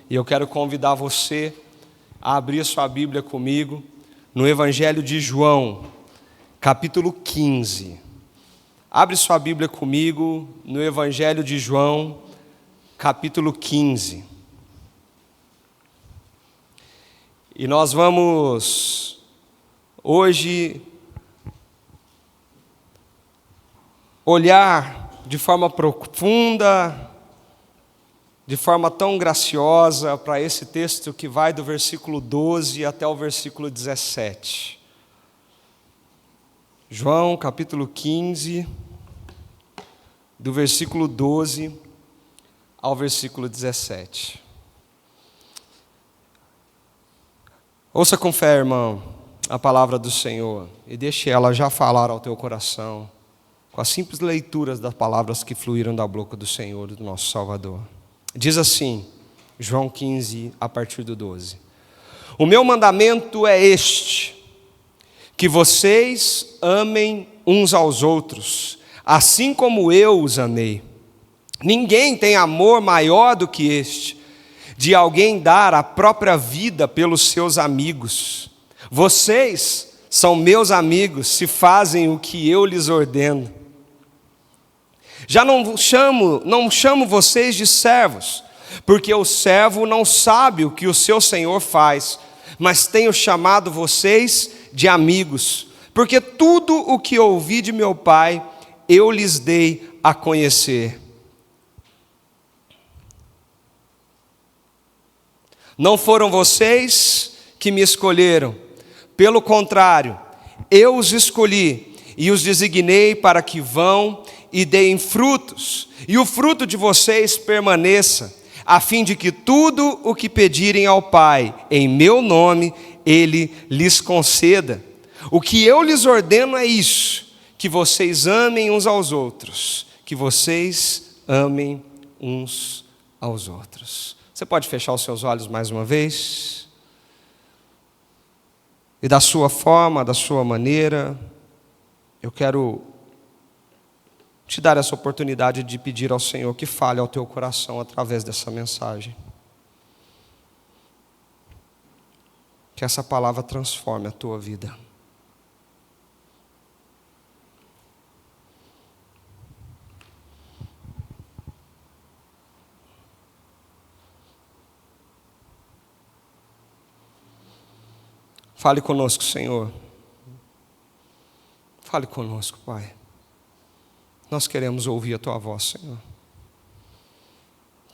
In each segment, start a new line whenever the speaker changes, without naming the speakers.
E eu quero convidar você a abrir sua Bíblia comigo no Evangelho de João, capítulo 15. Abre sua Bíblia comigo no Evangelho de João, capítulo 15. E nós vamos hoje olhar de forma profunda, de forma tão graciosa para esse texto que vai do versículo 12 até o versículo 17. João capítulo 15, do versículo 12 ao versículo 17. Ouça com fé, irmão, a palavra do Senhor e deixe ela já falar ao teu coração, com as simples leituras das palavras que fluíram da boca do Senhor, do nosso Salvador. Diz assim, João 15, a partir do 12. O meu mandamento é este, que vocês amem uns aos outros, assim como eu os amei. Ninguém tem amor maior do que este, de alguém dar a própria vida pelos seus amigos. Vocês são meus amigos se fazem o que eu lhes ordeno. Já não chamo vocês de servos, porque o servo não sabe o que o seu senhor faz, mas tenho chamado vocês de amigos, porque tudo o que ouvi de meu Pai, eu lhes dei a conhecer. Não foram vocês que me escolheram, pelo contrário, eu os escolhi e os designei para que vão e deem frutos, e o fruto de vocês permaneça, a fim de que tudo o que pedirem ao Pai, em meu nome, Ele lhes conceda. O que eu lhes ordeno é isso, que vocês amem uns aos outros, que vocês amem uns aos outros. Você pode fechar os seus olhos mais uma vez? E da sua forma, da sua maneira, eu quero te dar essa oportunidade de pedir ao Senhor que fale ao teu coração através dessa mensagem. Que essa palavra transforme a tua vida. Fale conosco, Senhor. Fale conosco, Pai. Nós queremos ouvir a Tua voz, Senhor.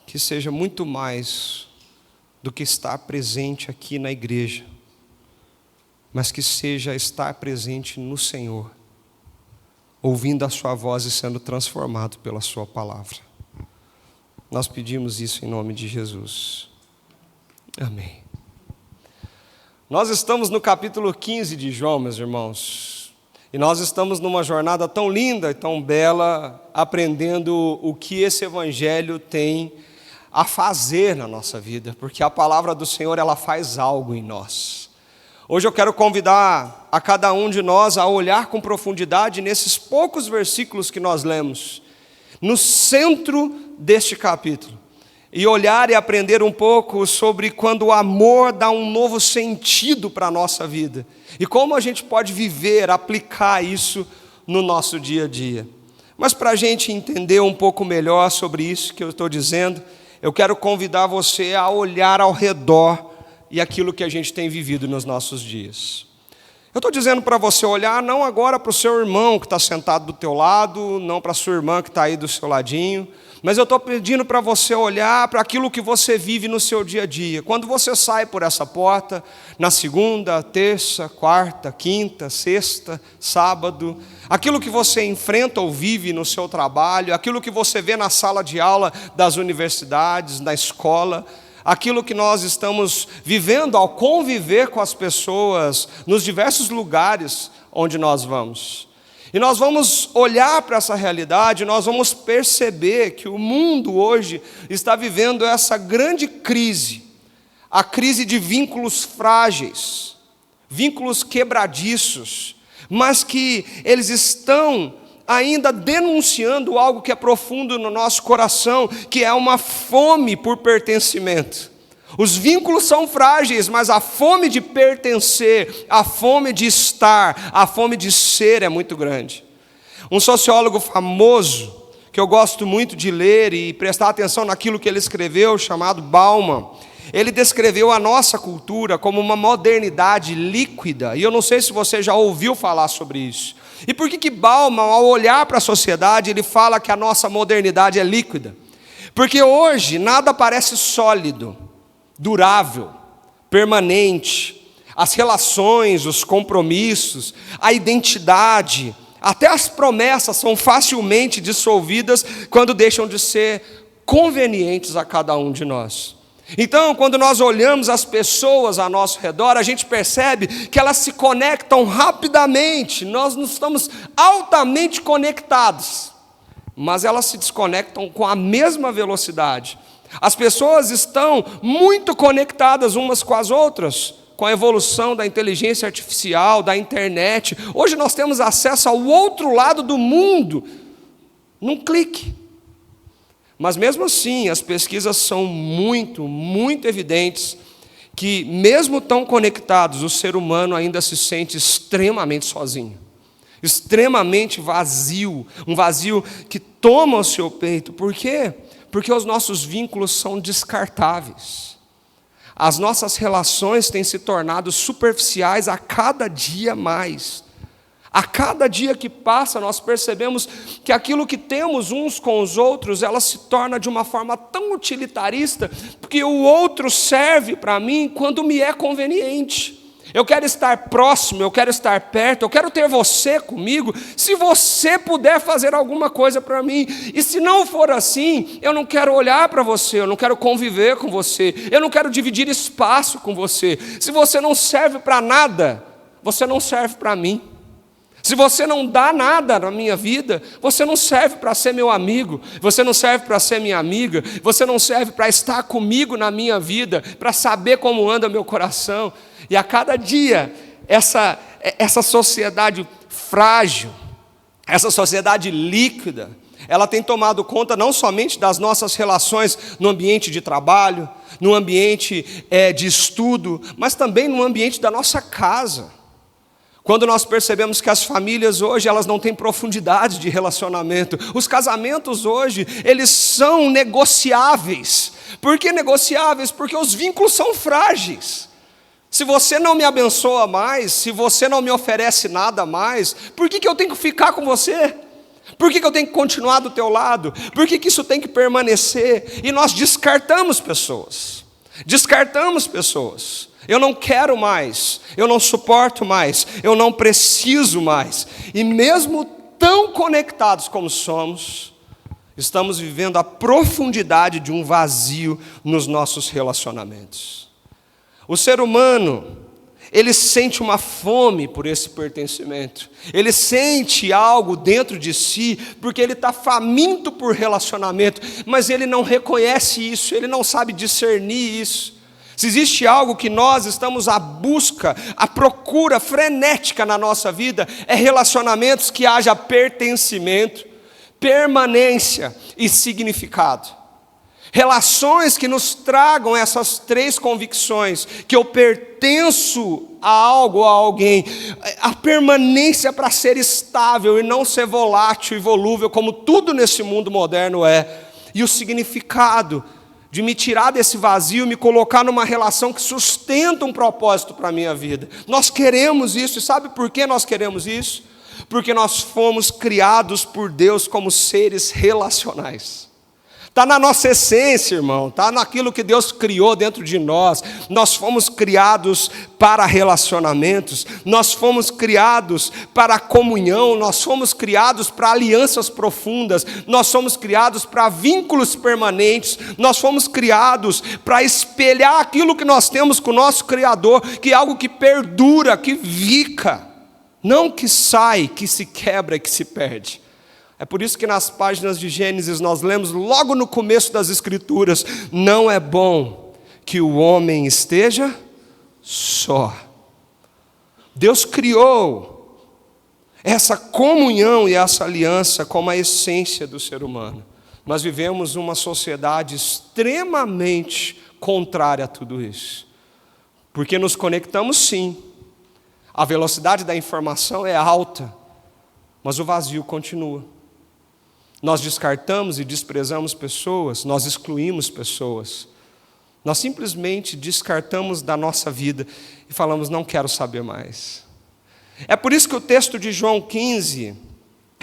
Que seja muito mais do que estar presente aqui na igreja, mas que seja estar presente no Senhor, ouvindo a Sua voz e sendo transformado pela Sua palavra. Nós pedimos isso em nome de Jesus. Amém. Nós estamos no capítulo 15 de João, meus irmãos. E nós estamos numa jornada tão linda e tão bela, aprendendo o que esse evangelho tem a fazer na nossa vida, porque a palavra do Senhor, ela faz algo em nós. Hoje eu quero convidar a cada um de nós a olhar com profundidade nesses poucos versículos que nós lemos, no centro deste capítulo, e olhar e aprender um pouco sobre quando o amor dá um novo sentido para a nossa vida, e como a gente pode viver, aplicar isso no nosso dia a dia. Mas para a gente entender um pouco melhor sobre isso que eu estou dizendo, eu quero convidar você a olhar ao redor e aquilo que a gente tem vivido nos nossos dias. Eu estou dizendo para você olhar não agora para o seu irmão que está sentado do teu lado, não para a sua irmã que está aí do seu ladinho, mas eu estou pedindo para você olhar para aquilo que você vive no seu dia a dia. Quando você sai por essa porta, na segunda, terça, quarta, quinta, sexta, sábado, aquilo que você enfrenta ou vive no seu trabalho, aquilo que você vê na sala de aula das universidades, na escola, aquilo que nós estamos vivendo ao conviver com as pessoas nos diversos lugares onde nós vamos. E nós vamos olhar para essa realidade, nós vamos perceber que o mundo hoje está vivendo essa grande crise, a crise de vínculos frágeis, vínculos quebradiços, mas que eles estão ainda denunciando algo que é profundo no nosso coração, que é uma fome por pertencimento. Os vínculos são frágeis, mas a fome de pertencer, a fome de estar, a fome de ser é muito grande. Um sociólogo famoso, que eu gosto muito de ler e prestar atenção naquilo que ele escreveu, chamado Bauman, ele descreveu a nossa cultura como uma modernidade líquida, e eu não sei se você já ouviu falar sobre isso. E por que Bauman, ao olhar para a sociedade, ele fala que a nossa modernidade é líquida? Porque hoje nada parece sólido, durável, permanente. As relações, os compromissos, a identidade, até as promessas são facilmente dissolvidas quando deixam de ser convenientes a cada um de nós. Então, quando nós olhamos as pessoas ao nosso redor, a gente percebe que elas se conectam rapidamente, nós não estamos altamente conectados, mas elas se desconectam com a mesma velocidade. As pessoas estão muito conectadas umas com as outras, com a evolução da inteligência artificial, da internet. Hoje nós temos acesso ao outro lado do mundo, num clique. Mas mesmo assim, as pesquisas são muito evidentes que, mesmo tão conectados, o ser humano ainda se sente extremamente sozinho, extremamente vazio, um vazio que toma o seu peito. Por quê? Porque os nossos vínculos são descartáveis. As nossas relações têm se tornado superficiais a cada dia mais. A cada dia que passa, nós percebemos que aquilo que temos uns com os outros, ela se torna de uma forma tão utilitarista, porque o outro serve para mim quando me é conveniente. Eu quero estar próximo, eu quero estar perto, eu quero ter você comigo, se você puder fazer alguma coisa para mim. E se não for assim, eu não quero olhar para você, eu não quero conviver com você, eu não quero dividir espaço com você. Se você não serve para nada, você não serve para mim. Se você não dá nada na minha vida, você não serve para ser meu amigo, você não serve para ser minha amiga, você não serve para estar comigo na minha vida, para saber como anda meu coração. E a cada dia, essa sociedade frágil, essa sociedade líquida, ela tem tomado conta não somente das nossas relações no ambiente de trabalho, no ambiente de estudo, mas também no ambiente da nossa casa. Quando nós percebemos que as famílias hoje, elas não têm profundidade de relacionamento. Os casamentos hoje, eles são negociáveis. Por que negociáveis? Porque os vínculos são frágeis. Se você não me abençoa mais, se você não me oferece nada mais, por que eu tenho que ficar com você? Por que eu tenho que continuar do teu lado? Por que isso tem que permanecer? E nós descartamos pessoas. Descartamos pessoas. Eu não quero mais, eu não suporto mais, eu não preciso mais. E mesmo tão conectados como somos, estamos vivendo a profundidade de um vazio nos nossos relacionamentos. O ser humano, ele sente uma fome por esse pertencimento. Ele sente algo dentro de si, porque ele está faminto por relacionamento, mas ele não reconhece isso, ele não sabe discernir isso. Se existe algo que nós estamos à busca, à procura frenética na nossa vida, é relacionamentos que haja pertencimento, permanência e significado. Relações que nos tragam essas três convicções, que eu pertenço a algo, a alguém, a permanência para ser estável e não ser volátil e volúvel, como tudo nesse mundo moderno é, e o significado de me tirar desse vazio, me colocar numa relação que sustenta um propósito para a minha vida. Nós queremos isso, e sabe por que nós queremos isso? Porque nós fomos criados por Deus como seres relacionais. Está na nossa essência, irmão, está naquilo que Deus criou dentro de nós. Nós fomos criados para relacionamentos, nós fomos criados para comunhão, nós fomos criados para alianças profundas, nós fomos criados para vínculos permanentes, nós fomos criados para espelhar aquilo que nós temos com o nosso Criador, que é algo que perdura, que fica, não que sai, que se quebra e que se perde. É por isso que nas páginas de Gênesis nós lemos logo no começo das Escrituras: não é bom que o homem esteja só. Deus criou essa comunhão e essa aliança como a essência do ser humano. Nós vivemos uma sociedade extremamente contrária a tudo isso. Porque nos conectamos sim, a velocidade da informação é alta, mas o vazio continua. Nós descartamos e desprezamos pessoas, nós excluímos pessoas. Nós simplesmente descartamos da nossa vida e falamos, não quero saber mais. É por isso que o texto de João 15,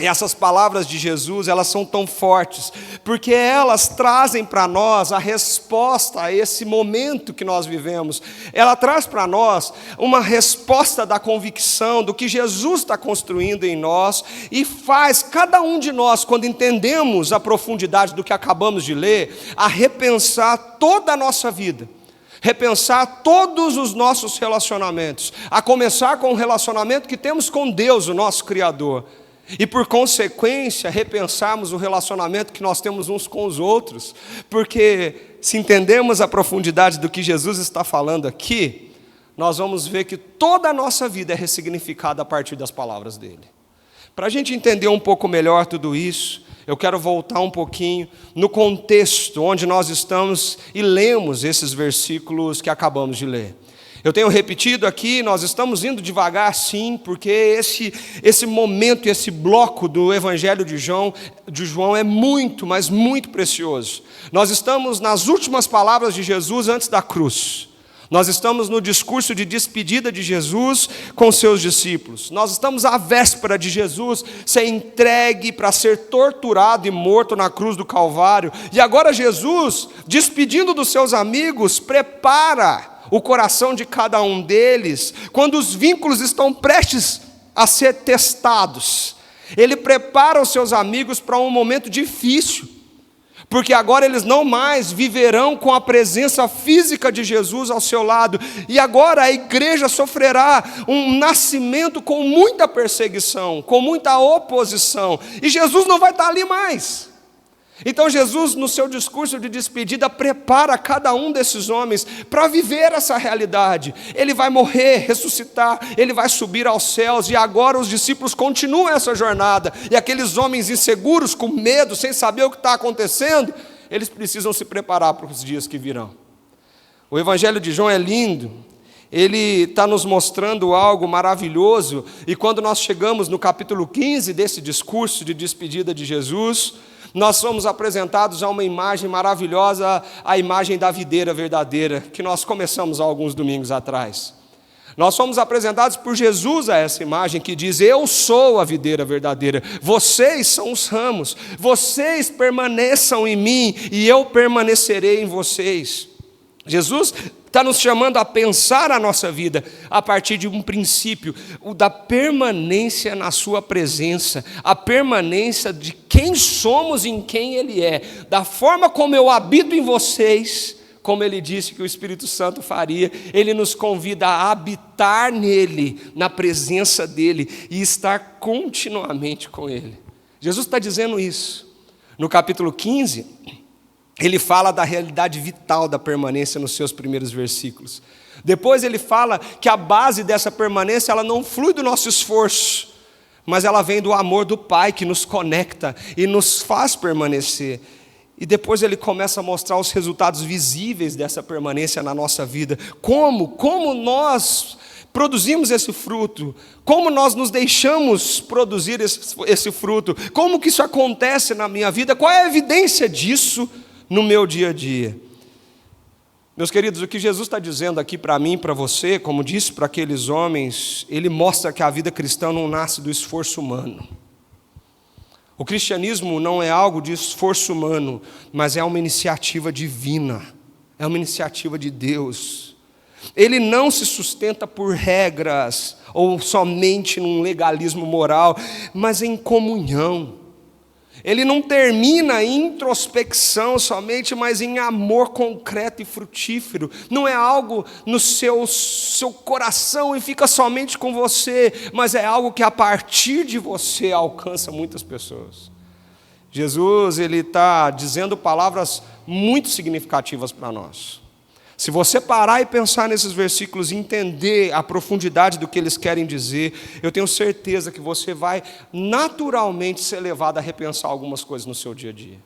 e essas palavras de Jesus, elas são tão fortes, porque elas trazem para nós a resposta a esse momento que nós vivemos. Ela traz para nós uma resposta da convicção do que Jesus está construindo em nós e faz cada um de nós, quando entendemos a profundidade do que acabamos de ler, a repensar toda a nossa vida. Repensar todos os nossos relacionamentos, a começar com o relacionamento que temos com Deus, o nosso Criador. E por consequência, repensarmos o relacionamento que nós temos uns com os outros, porque se entendemos a profundidade do que Jesus está falando aqui, nós vamos ver que toda a nossa vida é ressignificada a partir das palavras dele. Para a gente entender um pouco melhor tudo isso, eu quero voltar um pouquinho no contexto onde nós estamos e lemos esses versículos que acabamos de ler. Eu tenho repetido aqui, nós estamos indo devagar sim, porque esse momento, esse bloco do Evangelho de João é muito, mas muito precioso. Nós estamos nas últimas palavras de Jesus antes da cruz. Nós estamos no discurso de despedida de Jesus com seus discípulos. Nós estamos à véspera de Jesus ser entregue para ser torturado e morto na cruz do Calvário. E agora Jesus, despedindo dos seus amigos, prepara o coração de cada um deles, quando os vínculos estão prestes a ser testados. Ele prepara os seus amigos para um momento difícil, porque agora eles não mais viverão com a presença física de Jesus ao seu lado, e agora a igreja sofrerá um nascimento com muita perseguição, com muita oposição, e Jesus não vai estar ali mais. Então Jesus, no seu discurso de despedida, prepara cada um desses homens para viver essa realidade. Ele vai morrer, ressuscitar, ele vai subir aos céus, e agora os discípulos continuam essa jornada, e aqueles homens inseguros, com medo, sem saber o que está acontecendo, eles precisam se preparar para os dias que virão. O Evangelho de João é lindo, ele está nos mostrando algo maravilhoso, e quando nós chegamos no capítulo 15 desse discurso de despedida de Jesus, nós somos apresentados a uma imagem maravilhosa, a imagem da videira verdadeira, que nós começamos há alguns domingos atrás. Nós somos apresentados por Jesus a essa imagem que diz, eu sou a videira verdadeira, vocês são os ramos, vocês permaneçam em mim e eu permanecerei em vocês. Jesus está nos chamando a pensar a nossa vida a partir de um princípio, o da permanência na sua presença, a permanência de quem somos e em quem Ele é, da forma como eu habito em vocês, como Ele disse que o Espírito Santo faria. Ele nos convida a habitar nele, na presença dEle e estar continuamente com Ele. Jesus está dizendo isso. No capítulo 15, ele fala da realidade vital da permanência nos seus primeiros versículos. Depois ele fala que a base dessa permanência, ela não flui do nosso esforço, mas ela vem do amor do Pai que nos conecta e nos faz permanecer. E depois ele começa a mostrar os resultados visíveis dessa permanência na nossa vida. Como nós produzimos esse fruto, como nós nos deixamos produzir esse fruto, como que isso acontece na minha vida, qual é a evidência disso no meu dia a dia. Meus queridos, o que Jesus está dizendo aqui para mim e para você, como disse para aqueles homens, ele mostra que a vida cristã não nasce do esforço humano. O cristianismo não é algo de esforço humano, mas é uma iniciativa divina, é uma iniciativa de Deus. Ele não se sustenta por regras ou somente num legalismo moral, mas em comunhão. Ele não termina em introspecção somente, mas em amor concreto e frutífero. Não é algo no seu coração e fica somente com você, mas é algo que a partir de você alcança muitas pessoas. Jesus, ele está dizendo palavras muito significativas para nós. Se você parar e pensar nesses versículos e entender a profundidade do que eles querem dizer, eu tenho certeza que você vai naturalmente ser levado a repensar algumas coisas no seu dia a dia.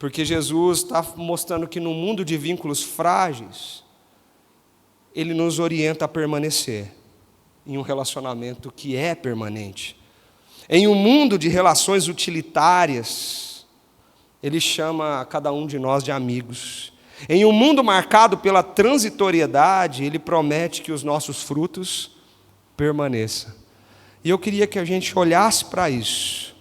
Porque Jesus está mostrando que no mundo de vínculos frágeis, Ele nos orienta a permanecer em um relacionamento que é permanente. Em um mundo de relações utilitárias, Ele chama cada um de nós de amigos. Em um mundo marcado pela transitoriedade, Ele promete que os nossos frutos permaneçam. E eu queria que a gente olhasse para isso,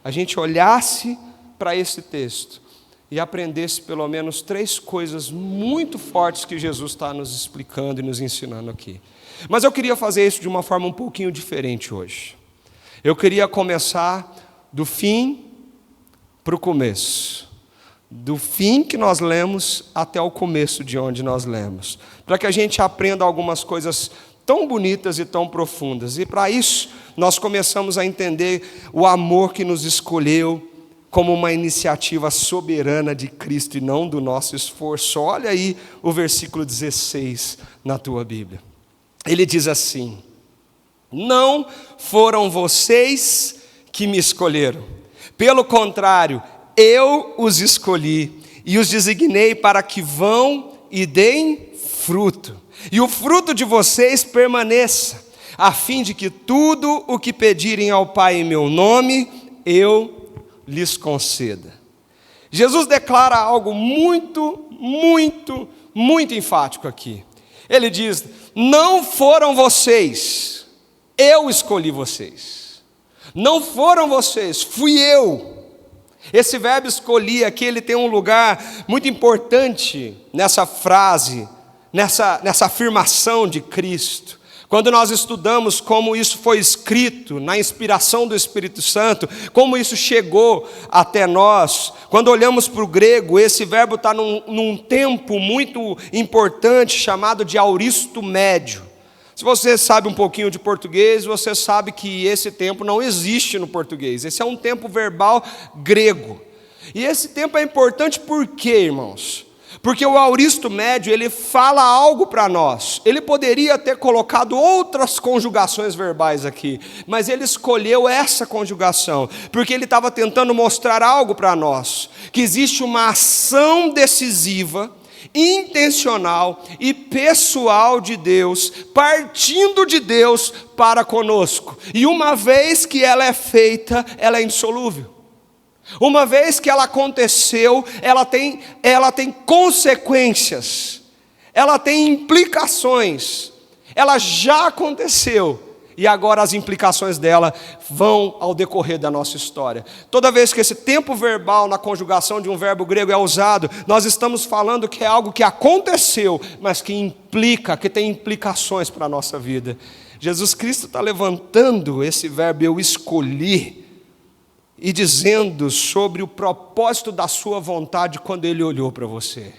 a gente olhasse para esse texto e aprendesse pelo menos 3 coisas muito fortes que Jesus está nos explicando e nos ensinando aqui. Mas eu queria fazer isso de uma forma um pouquinho diferente hoje. Eu queria começar do fim para o começo. Do fim que nós lemos até o começo de onde nós lemos. Para que a gente aprenda algumas coisas tão bonitas e tão profundas. E para isso, nós começamos a entender o amor que nos escolheu como uma iniciativa soberana de Cristo e não do nosso esforço. Olha aí o versículo 16 na tua Bíblia. Ele diz assim: não foram vocês que me escolheram. Pelo contrário, eu os escolhi e os designei para que vão e deem fruto. E o fruto de vocês permaneça, a fim de que tudo o que pedirem ao Pai em meu nome, eu lhes conceda. Jesus declara algo muito, muito, muito enfático aqui. Ele diz: não foram vocês, eu escolhi vocês. Não foram vocês, fui eu. Esse verbo escolhi aqui, ele tem um lugar muito importante nessa frase, nessa afirmação de Cristo. Quando nós estudamos como isso foi escrito, na inspiração do Espírito Santo, como isso chegou até nós, quando olhamos para o grego, esse verbo está num tempo muito importante, chamado de auristo médio. Se você sabe um pouquinho de português, você sabe que esse tempo não existe no português. Esse é um tempo verbal grego. E esse tempo é importante por quê, irmãos? Porque o auristo médio, ele fala algo para nós. Ele poderia ter colocado outras conjugações verbais aqui, mas ele escolheu essa conjugação, porque ele estava tentando mostrar algo para nós, que existe uma ação decisiva, intencional e pessoal de Deus, partindo de Deus para conosco. E uma vez que ela é feita, ela é insolúvel. Uma vez que ela aconteceu, ela tem consequências, ela tem implicações, ela já aconteceu, e agora as implicações dela vão ao decorrer da nossa história. Toda vez que esse tempo verbal na conjugação de um verbo grego é usado, nós estamos falando que é algo que aconteceu, mas que implica, que tem implicações para a nossa vida. Jesus Cristo está levantando esse verbo eu escolhi, e dizendo sobre o propósito da sua vontade quando Ele olhou para você.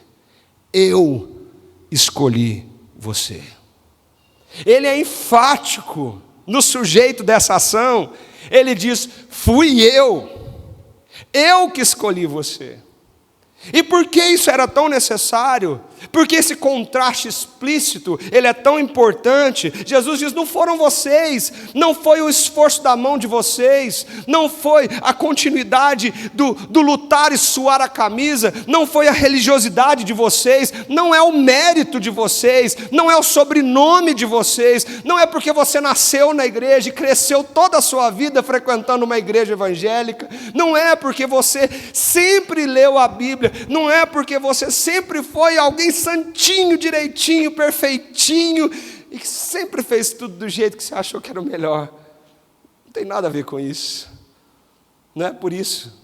Eu escolhi você. Ele é enfático no sujeito dessa ação. Ele diz: fui eu que escolhi você. E por que isso era tão necessário? Porque esse contraste explícito, ele é tão importante. Jesus diz: não foram vocês, não foi o esforço da mão de vocês, não foi a continuidade do lutar e suar a camisa, não foi a religiosidade de vocês, não é o mérito de vocês, não é o sobrenome de vocês, não é porque você nasceu na igreja e cresceu toda a sua vida frequentando uma igreja evangélica, não é porque você sempre leu a Bíblia, não é porque você sempre foi alguém santinho, direitinho, perfeitinho, e que sempre fez tudo do jeito que você achou que era o melhor. Não tem nada a ver com isso. Não é por isso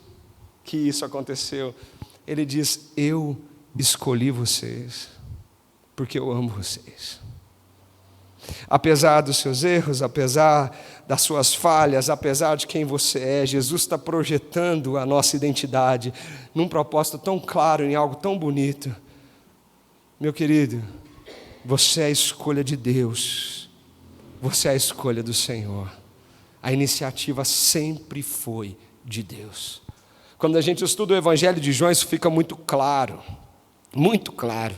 que isso aconteceu. Ele diz: eu escolhi vocês, porque eu amo vocês. Apesar dos seus erros, apesar das suas falhas, apesar de quem você é, Jesus está projetando a nossa identidade num propósito tão claro, em algo tão bonito. Meu querido, você é a escolha de Deus, você é a escolha do Senhor. A iniciativa sempre foi de Deus. Quando a gente estuda o Evangelho de João, isso fica muito claro, muito claro.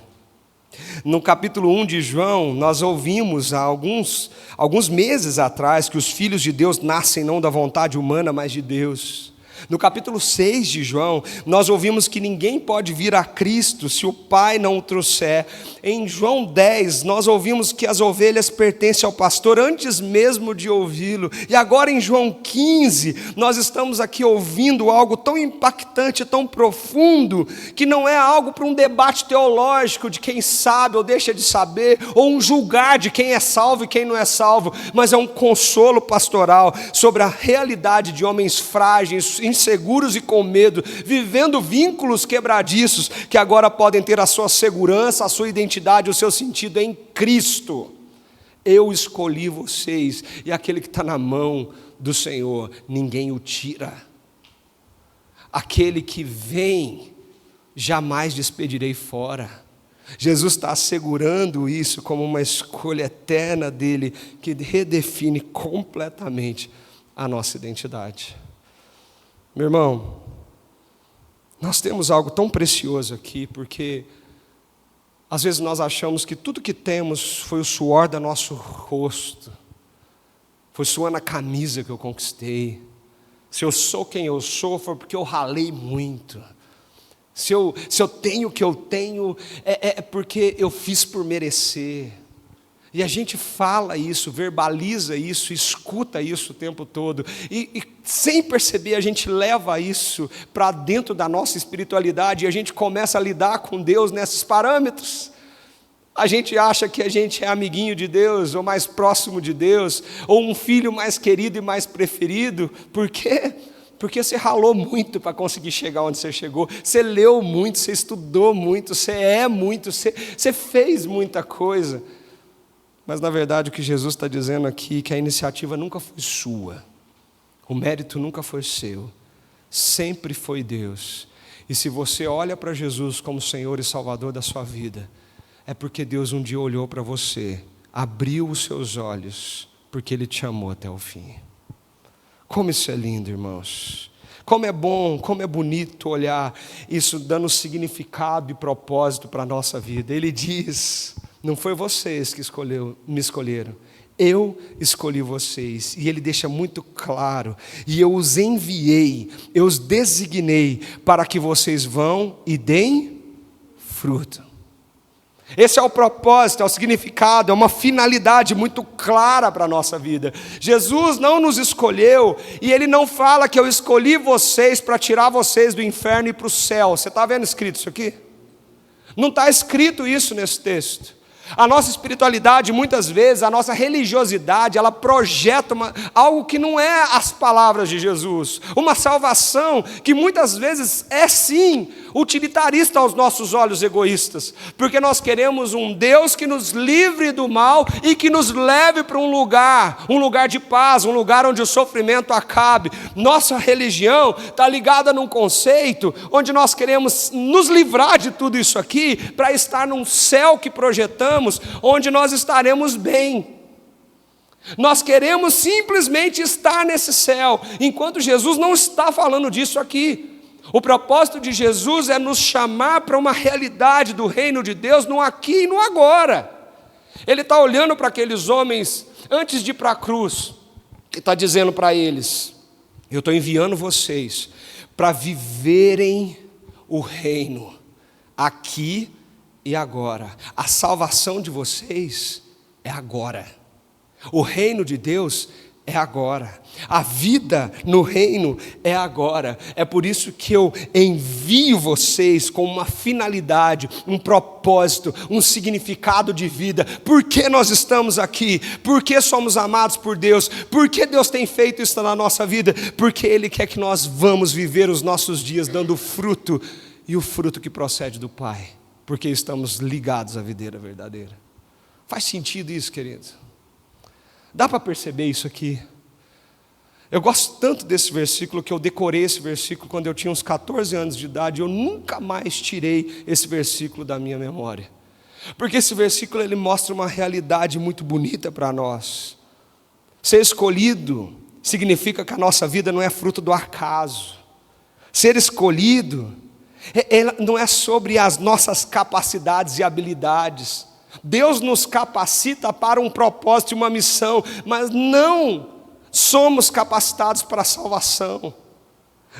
No capítulo 1 de João, nós ouvimos há alguns meses atrás que os filhos de Deus nascem não da vontade humana, mas de Deus. No capítulo 6 de João, nós ouvimos que ninguém pode vir a Cristo se o Pai não o trouxer. Em João 10, nós ouvimos que as ovelhas pertencem ao pastor antes mesmo de ouvi-lo. E agora em João 15, nós estamos aqui ouvindo algo tão impactante, tão profundo, que não é algo para um debate teológico de quem sabe ou deixa de saber, ou um julgar de quem é salvo e quem não é salvo, mas é um consolo pastoral sobre a realidade de homens frágeis, inseguros e com medo, vivendo vínculos quebradiços, que agora podem ter a sua segurança, a sua identidade, o seu sentido em Cristo. Eu escolhi vocês, e aquele que está na mão do Senhor, ninguém o tira. Aquele que vem, jamais despedirei fora. Jesus está assegurando isso como uma escolha eterna dele, que redefine completamente a nossa identidade. Meu irmão, nós temos algo tão precioso aqui, porque às vezes nós achamos que tudo que temos foi o suor do nosso rosto, foi suando a camisa que eu conquistei. Se eu sou quem eu sou, foi porque eu ralei muito. Se eu tenho o que eu tenho, é porque eu fiz por merecer. E a gente fala isso, verbaliza isso, escuta isso o tempo todo. E sem perceber, a gente leva isso para dentro da nossa espiritualidade e a gente começa a lidar com Deus nesses parâmetros. A gente acha que a gente é amiguinho de Deus, ou mais próximo de Deus, ou um filho mais querido e mais preferido. Por quê? Porque você ralou muito para conseguir chegar onde você chegou. Você leu muito, você estudou muito, você é muito, você fez muita coisa. Mas, na verdade, o que Jesus está dizendo aqui é que a iniciativa nunca foi sua. O mérito nunca foi seu. Sempre foi Deus. E se você olha para Jesus como Senhor e Salvador da sua vida, é porque Deus um dia olhou para você, abriu os seus olhos, porque Ele te amou até o fim. Como isso é lindo, irmãos. Como é bom, como é bonito olhar isso dando significado e propósito para a nossa vida. Ele diz: não foi vocês que me escolheram, eu escolhi vocês. E ele deixa muito claro: e eu os enviei, eu os designei para que vocês vão e deem fruto. Esse é o propósito, é o significado, é uma finalidade muito clara para a nossa vida. Jesus não nos escolheu, e Ele não fala que eu escolhi vocês para tirar vocês do inferno e para o céu. Você está vendo escrito isso aqui? Não está escrito isso nesse texto. A nossa espiritualidade, muitas vezes, a nossa religiosidade, ela projeta algo que não é as palavras de Jesus. Uma salvação que muitas vezes é sim utilitarista aos nossos olhos egoístas. Porque nós queremos um Deus que nos livre do mal e que nos leve para um lugar de paz, um lugar onde o sofrimento acabe. Nossa religião está ligada num conceito onde nós queremos nos livrar de tudo isso aqui para estar num céu que projetamos, onde nós estaremos bem. Nós queremos simplesmente estar nesse céu, enquanto Jesus não está falando disso aqui. O propósito de Jesus é nos chamar para uma realidade do reino de Deus no aqui e no agora. Ele está olhando para aqueles homens antes de ir para a cruz e está dizendo para eles: eu estou enviando vocês para viverem o reino aqui e agora. A salvação de vocês é agora. O reino de Deus é agora. A vida no reino é agora. É por isso que eu envio vocês com uma finalidade, um propósito, um significado de vida. Por que nós estamos aqui? Por que somos amados por Deus? Por que Deus tem feito isso na nossa vida? Porque Ele quer que nós vamos viver os nossos dias dando fruto, e o fruto que procede do Pai, porque estamos ligados à videira verdadeira. Faz sentido isso, querido? Dá para perceber isso aqui? Eu gosto tanto desse versículo que eu decorei esse versículo quando eu tinha uns 14 anos de idade. Eu nunca mais tirei esse versículo da minha memória. Porque esse versículo ele mostra uma realidade muito bonita para nós. Ser escolhido significa que a nossa vida não é fruto do acaso. Ser escolhido não é sobre as nossas capacidades e habilidades. Deus nos capacita para um propósito e uma missão, mas não somos capacitados para a salvação.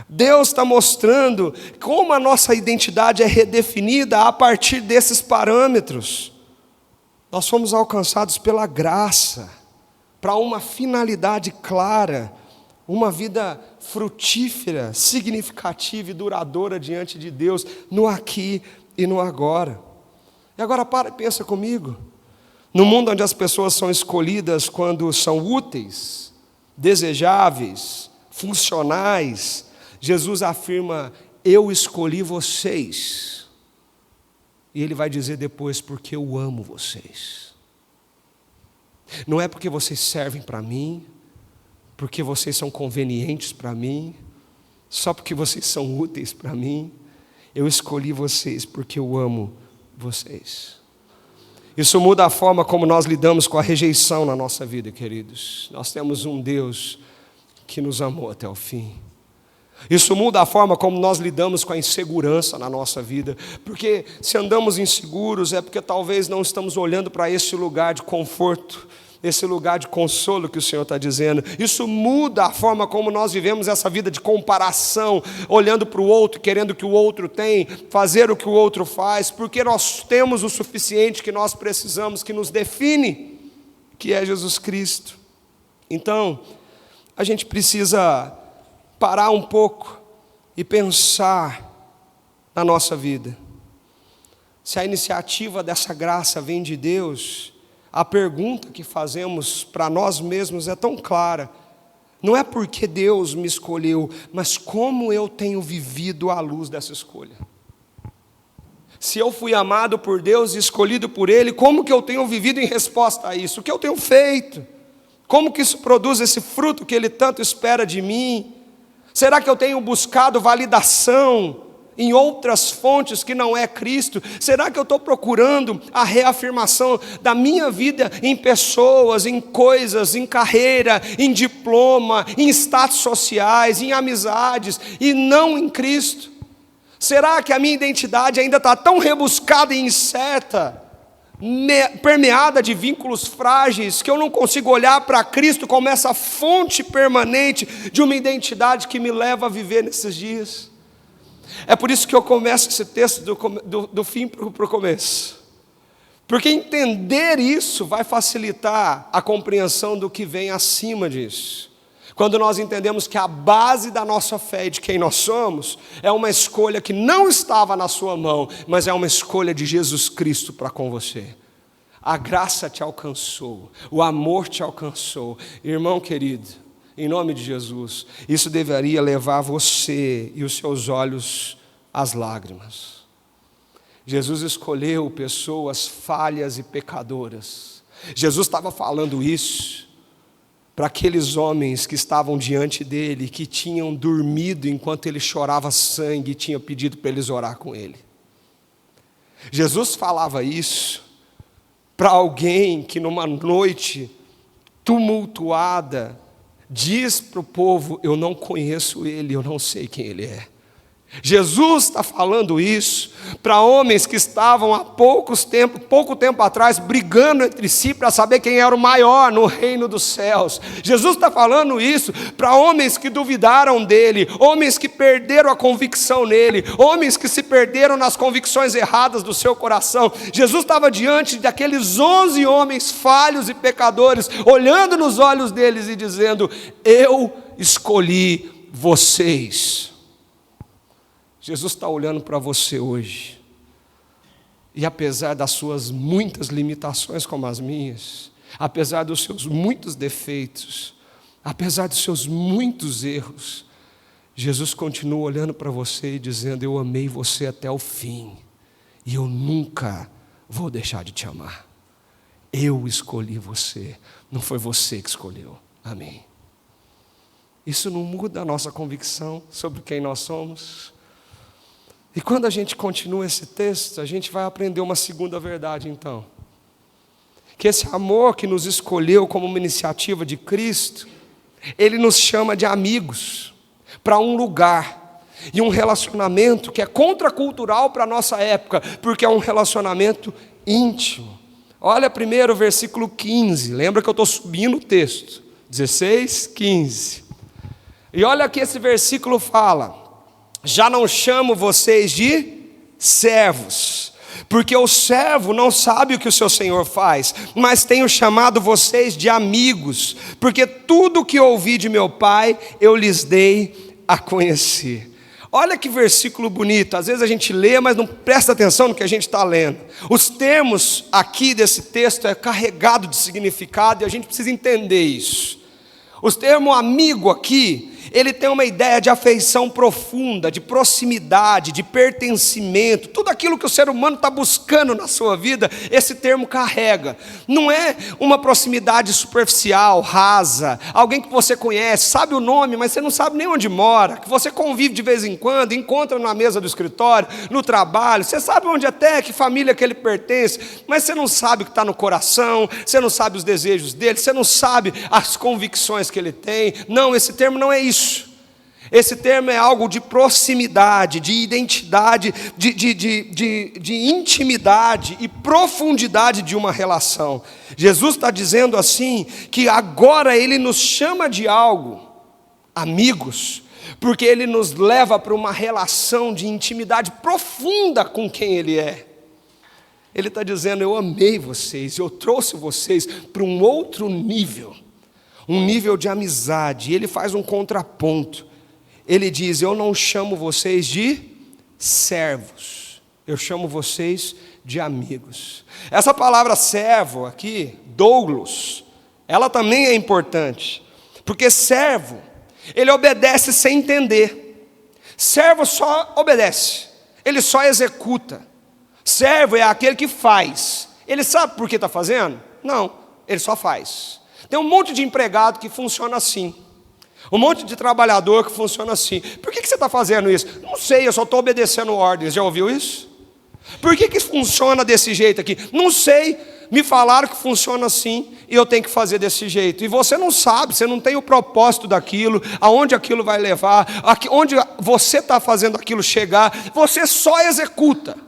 Deus está mostrando como a nossa identidade é redefinida a partir desses parâmetros. Nós fomos alcançados pela graça, para uma finalidade clara, uma vida frutífera, significativa e duradoura diante de Deus, no aqui e no agora. E agora para e pensa comigo. No mundo onde as pessoas são escolhidas quando são úteis, desejáveis, funcionais, Jesus afirma: eu escolhi vocês. E Ele vai dizer depois: porque eu amo vocês. Não é porque vocês servem para mim, porque vocês são convenientes para mim, só porque vocês são úteis para mim. Eu escolhi vocês porque eu amo vocês. Isso muda a forma como nós lidamos com a rejeição na nossa vida, queridos. Nós temos um Deus que nos amou até o fim. Isso muda a forma como nós lidamos com a insegurança na nossa vida, porque se andamos inseguros é porque talvez não estamos olhando para esse lugar de conforto, esse lugar de consolo que o Senhor está dizendo. Isso muda a forma como nós vivemos essa vida de comparação, olhando para o outro, querendo o que o outro tem, fazer o que o outro faz, porque nós temos o suficiente que nós precisamos, que nos define, que é Jesus Cristo. Então, a gente precisa parar um pouco e pensar na nossa vida. Se a iniciativa dessa graça vem de Deus, a pergunta que fazemos para nós mesmos é tão clara. Não é porque Deus me escolheu, mas como eu tenho vivido à luz dessa escolha. Se eu fui amado por Deus e escolhido por Ele, como que eu tenho vivido em resposta a isso? O que eu tenho feito? Como que isso produz esse fruto que Ele tanto espera de mim? Será que eu tenho buscado validação em outras fontes que não é Cristo? Será que eu estou procurando a reafirmação da minha vida em pessoas, em coisas, em carreira, em diploma, em status sociais, em amizades, e não em Cristo? Será que a minha identidade ainda está tão rebuscada e incerta, permeada de vínculos frágeis, que eu não consigo olhar para Cristo como essa fonte permanente de uma identidade que me leva a viver nesses dias? É por isso que eu começo esse texto do fim para o começo, porque entender isso vai facilitar a compreensão do que vem acima disso. Quando nós entendemos que a base da nossa fé e de quem nós somos é uma escolha que não estava na sua mão, mas é uma escolha de Jesus Cristo para com você. A graça te alcançou, o amor te alcançou. Irmão querido, em nome de Jesus, isso deveria levar você e os seus olhos às lágrimas. Jesus escolheu pessoas falhas e pecadoras. Jesus estava falando isso para aqueles homens que estavam diante dele, que tinham dormido enquanto ele chorava sangue e tinha pedido para eles orar com ele. Jesus falava isso para alguém que numa noite tumultuada diz para o povo: eu não conheço ele, eu não sei quem ele é. Jesus está falando isso para homens que estavam há pouco tempo atrás brigando entre si para saber quem era o maior no reino dos céus. Jesus está falando isso para homens que duvidaram dele, homens que perderam a convicção nele, homens que se perderam nas convicções erradas do seu coração. Jesus estava diante daqueles 11 homens falhos e pecadores, olhando nos olhos deles e dizendo: eu escolhi vocês. Jesus está olhando para você hoje, e apesar das suas muitas limitações como as minhas, apesar dos seus muitos defeitos, apesar dos seus muitos erros, Jesus continua olhando para você e dizendo: eu amei você até o fim, e eu nunca vou deixar de te amar. Eu escolhi você, não foi você que escolheu. Amém. Isso não muda a nossa convicção sobre quem nós somos? E quando a gente continua esse texto, a gente vai aprender uma segunda verdade então. Que esse amor que nos escolheu como uma iniciativa de Cristo, Ele nos chama de amigos, para um lugar, e um relacionamento que é contracultural para a nossa época, porque é um relacionamento íntimo. Olha primeiro o versículo 15, lembra que eu estou subindo o texto, 16, 15. E olha que esse versículo fala: já não chamo vocês de servos, porque o servo não sabe o que o seu senhor faz, mas tenho chamado vocês de amigos, porque tudo o que ouvi de meu Pai, eu lhes dei a conhecer. Olha que versículo bonito. Às vezes a gente lê, mas não presta atenção no que a gente está lendo. Os termos aqui desse texto é carregado de significado e a gente precisa entender isso. Os termos amigo aqui, ele tem uma ideia de afeição profunda, de proximidade, de pertencimento. Tudo aquilo que o ser humano está buscando na sua vida, esse termo carrega. Não é uma proximidade superficial, rasa, alguém que você conhece, sabe o nome, mas você não sabe nem onde mora, que você convive de vez em quando, encontra na mesa do escritório, no trabalho, você sabe onde até, que família que ele pertence, mas você não sabe o que está no coração, você não sabe os desejos dele, você não sabe as convicções que ele tem. Não, esse termo não é isso. Esse termo é algo de proximidade, de identidade, de intimidade e profundidade de uma relação. Jesus está dizendo assim, que agora Ele nos chama de algo, amigos, porque Ele nos leva para uma relação de intimidade profunda com quem Ele é. Ele está dizendo: eu amei vocês, eu trouxe vocês para um outro nível, um nível de amizade. E Ele faz um contraponto. Ele diz: eu não chamo vocês de servos, eu chamo vocês de amigos. Essa palavra servo aqui, doulos, ela também é importante, porque servo, ele obedece sem entender. Servo só obedece, ele só executa. Servo é aquele que faz. Ele sabe por que está fazendo? Não, ele só faz. Tem um monte de empregado que funciona assim, um monte de trabalhador que funciona assim. Por que você está fazendo isso? Não sei, eu só estou obedecendo ordens. Já ouviu isso? Por que funciona desse jeito aqui? Não sei, me falaram que funciona assim e eu tenho que fazer desse jeito. E você não sabe, você não tem o propósito daquilo, aonde aquilo vai levar, onde você está fazendo aquilo chegar, você só executa.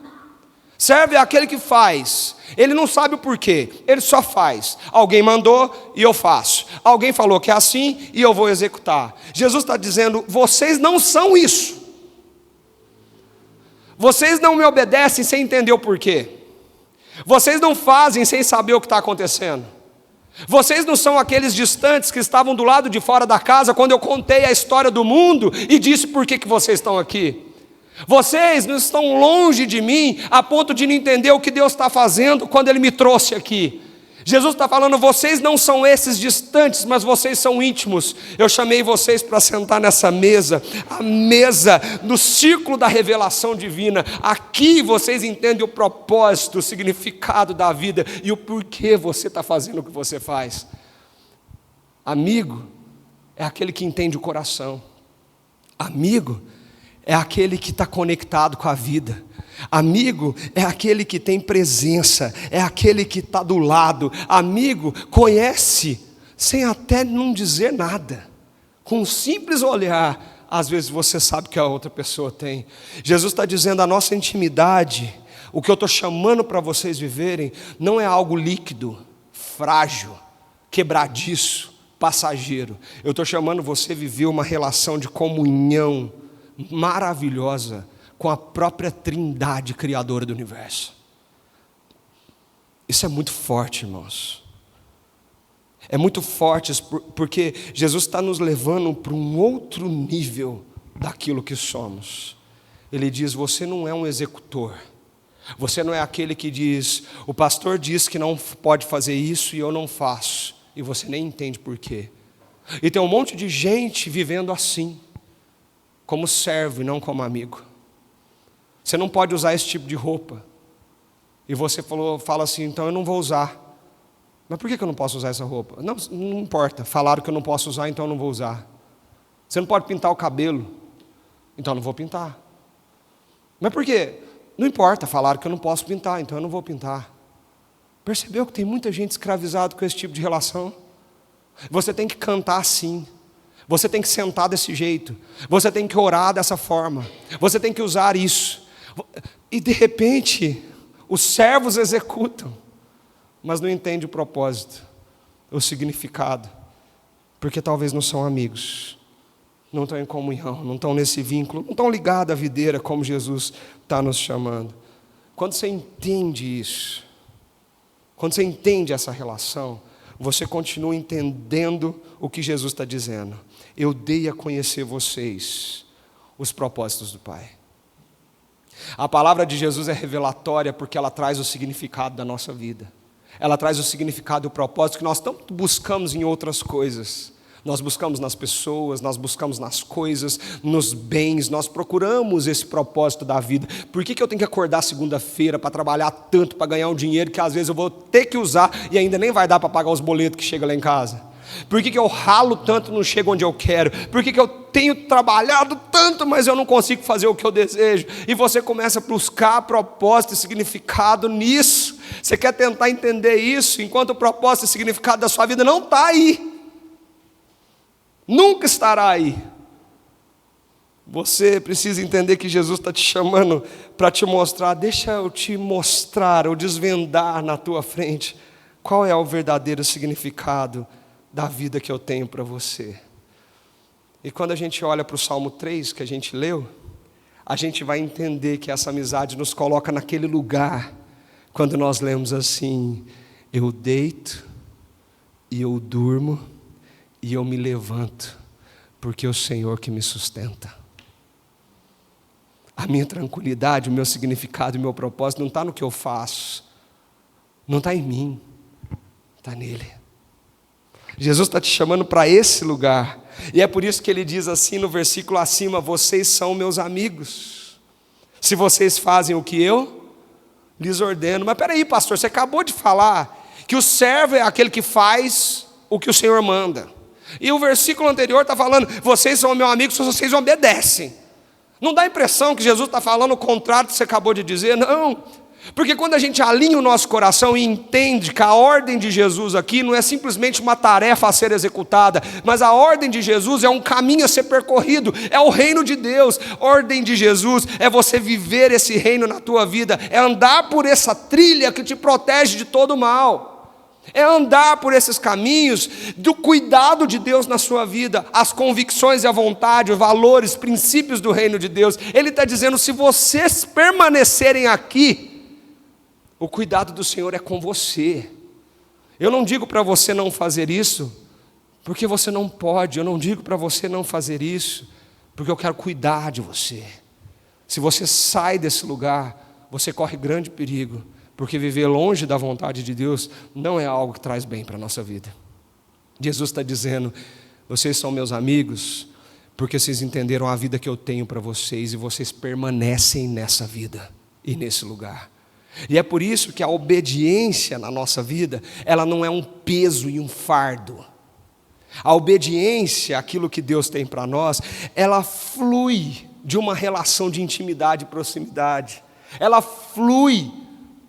Servo é aquele que faz. Ele não sabe o porquê, ele só faz. Alguém mandou e eu faço. Alguém falou que é assim e eu vou executar. Jesus está dizendo: vocês não são isso. Vocês não me obedecem sem entender o porquê. Vocês não fazem sem saber o que está acontecendo. Vocês não são aqueles distantes que estavam do lado de fora da casa quando eu contei a história do mundo e disse por que vocês estão aqui. Vocês não estão longe de mim a ponto de não entender o que Deus está fazendo quando Ele me trouxe aqui. Jesus está falando: vocês não são esses distantes, mas vocês são íntimos. Eu chamei vocês para sentar nessa mesa, a mesa do círculo da revelação divina. Aqui vocês entendem o propósito, o significado da vida e o porquê você está fazendo o que você faz. Amigo é aquele que entende o coração. Amigo é aquele que está conectado com a vida. Amigo é aquele que tem presença, é aquele que está do lado. Amigo conhece sem até não dizer nada. Com um simples olhar, às vezes você sabe que a outra pessoa tem. Jesus está dizendo: a nossa intimidade, o que eu estou chamando para vocês viverem, não é algo líquido, frágil, quebradiço, passageiro. Eu estou chamando você a viver uma relação de comunhão maravilhosa com a própria Trindade criadora do universo. Isso é muito forte, irmãos. É muito forte porque Jesus está nos levando para um outro nível daquilo que somos. Ele diz: você não é um executor. Você não é aquele que diz: o pastor diz que não pode fazer isso e eu não faço. E você nem entende por quê. E tem um monte de gente vivendo assim, como servo e não como amigo. Você não pode usar esse tipo de roupa. E você fala assim: então eu não vou usar. Mas por que eu não posso usar essa roupa? Não importa, falaram que eu não posso usar, então eu não vou usar. Você não pode pintar o cabelo, então eu não vou pintar. Mas por quê? Não importa, falaram que eu não posso pintar, então eu não vou pintar. Percebeu que tem muita gente escravizada com esse tipo de relação? Você tem que cantar assim. Você tem que sentar desse jeito. Você tem que orar dessa forma. Você tem que usar isso. E de repente, os servos executam, mas não entendem o propósito, o significado, porque talvez não são amigos. não estão em comunhão, não estão nesse vínculo, não estão ligados à videira como Jesus está nos chamando. Quando você entende isso, quando você entende essa relação, você continua entendendo o que Jesus está dizendo. Eu dei a conhecer vocês os propósitos do Pai. A palavra de Jesus é revelatória porque ela traz o significado da nossa vida. Ela traz o significado e o propósito que nós tanto buscamos em outras coisas. Nós buscamos nas pessoas, nós buscamos nas coisas, nos bens, nós procuramos esse propósito da vida. Por que eu tenho que acordar segunda-feira para trabalhar tanto, para ganhar um dinheiro que às vezes eu vou ter que usar e ainda nem vai dar para pagar os boletos que chegam lá em casa? Por que eu ralo tanto e não chego onde eu quero? Por que eu tenho trabalhado tanto, mas eu não consigo fazer o que eu desejo? E você começa a buscar propósito e significado nisso. Você quer tentar entender isso, enquanto o propósito e significado da sua vida não está aí. Nunca estará aí. Você precisa entender que Jesus está te chamando para te mostrar. Deixa eu te mostrar, ou desvendar na tua frente, qual é o verdadeiro significado da vida que eu tenho para você. E quando a gente olha para o Salmo 3 que a gente leu, a gente vai entender que essa amizade nos coloca naquele lugar, quando nós lemos assim: eu deito e eu durmo e eu me levanto, porque é o Senhor que me sustenta. A minha tranquilidade, o meu significado e o meu propósito não está no que eu faço, não está em mim, está nele. Jesus está te chamando para esse lugar, e é por isso que ele diz assim no versículo acima: vocês são meus amigos, se vocês fazem o que eu lhes ordeno. Mas peraí, pastor, você acabou de falar que o servo é aquele que faz o que o Senhor manda, e o versículo anterior está falando: vocês são meus amigos se vocês obedecem. Não dá a impressão que Jesus está falando o contrário do que você acabou de dizer? Não, porque quando a gente alinha o nosso coração e entende que a ordem de Jesus aqui não é simplesmente uma tarefa a ser executada, mas a ordem de Jesus é um caminho a ser percorrido, é o reino de Deus. Ordem de Jesus é você viver esse reino na tua vida, é andar por essa trilha que te protege de todo o mal, é andar por esses caminhos do cuidado de Deus na sua vida, as convicções e a vontade, os valores, princípios do reino de Deus. Ele está dizendo: se vocês permanecerem aqui, o cuidado do Senhor é com você. Eu não digo para você não fazer isso, porque você não pode. Eu não digo para você não fazer isso, porque eu quero cuidar de você. Se você sai desse lugar, você corre grande perigo, porque viver longe da vontade de Deus não é algo que traz bem para a nossa vida. Jesus está dizendo: vocês são meus amigos, porque vocês entenderam a vida que eu tenho para vocês, e vocês permanecem nessa vida e nesse lugar. E é por isso que a obediência na nossa vida, ela não é um peso e um fardo. A obediência àquilo que Deus tem para nós, ela flui de uma relação de intimidade e proximidade. Ela flui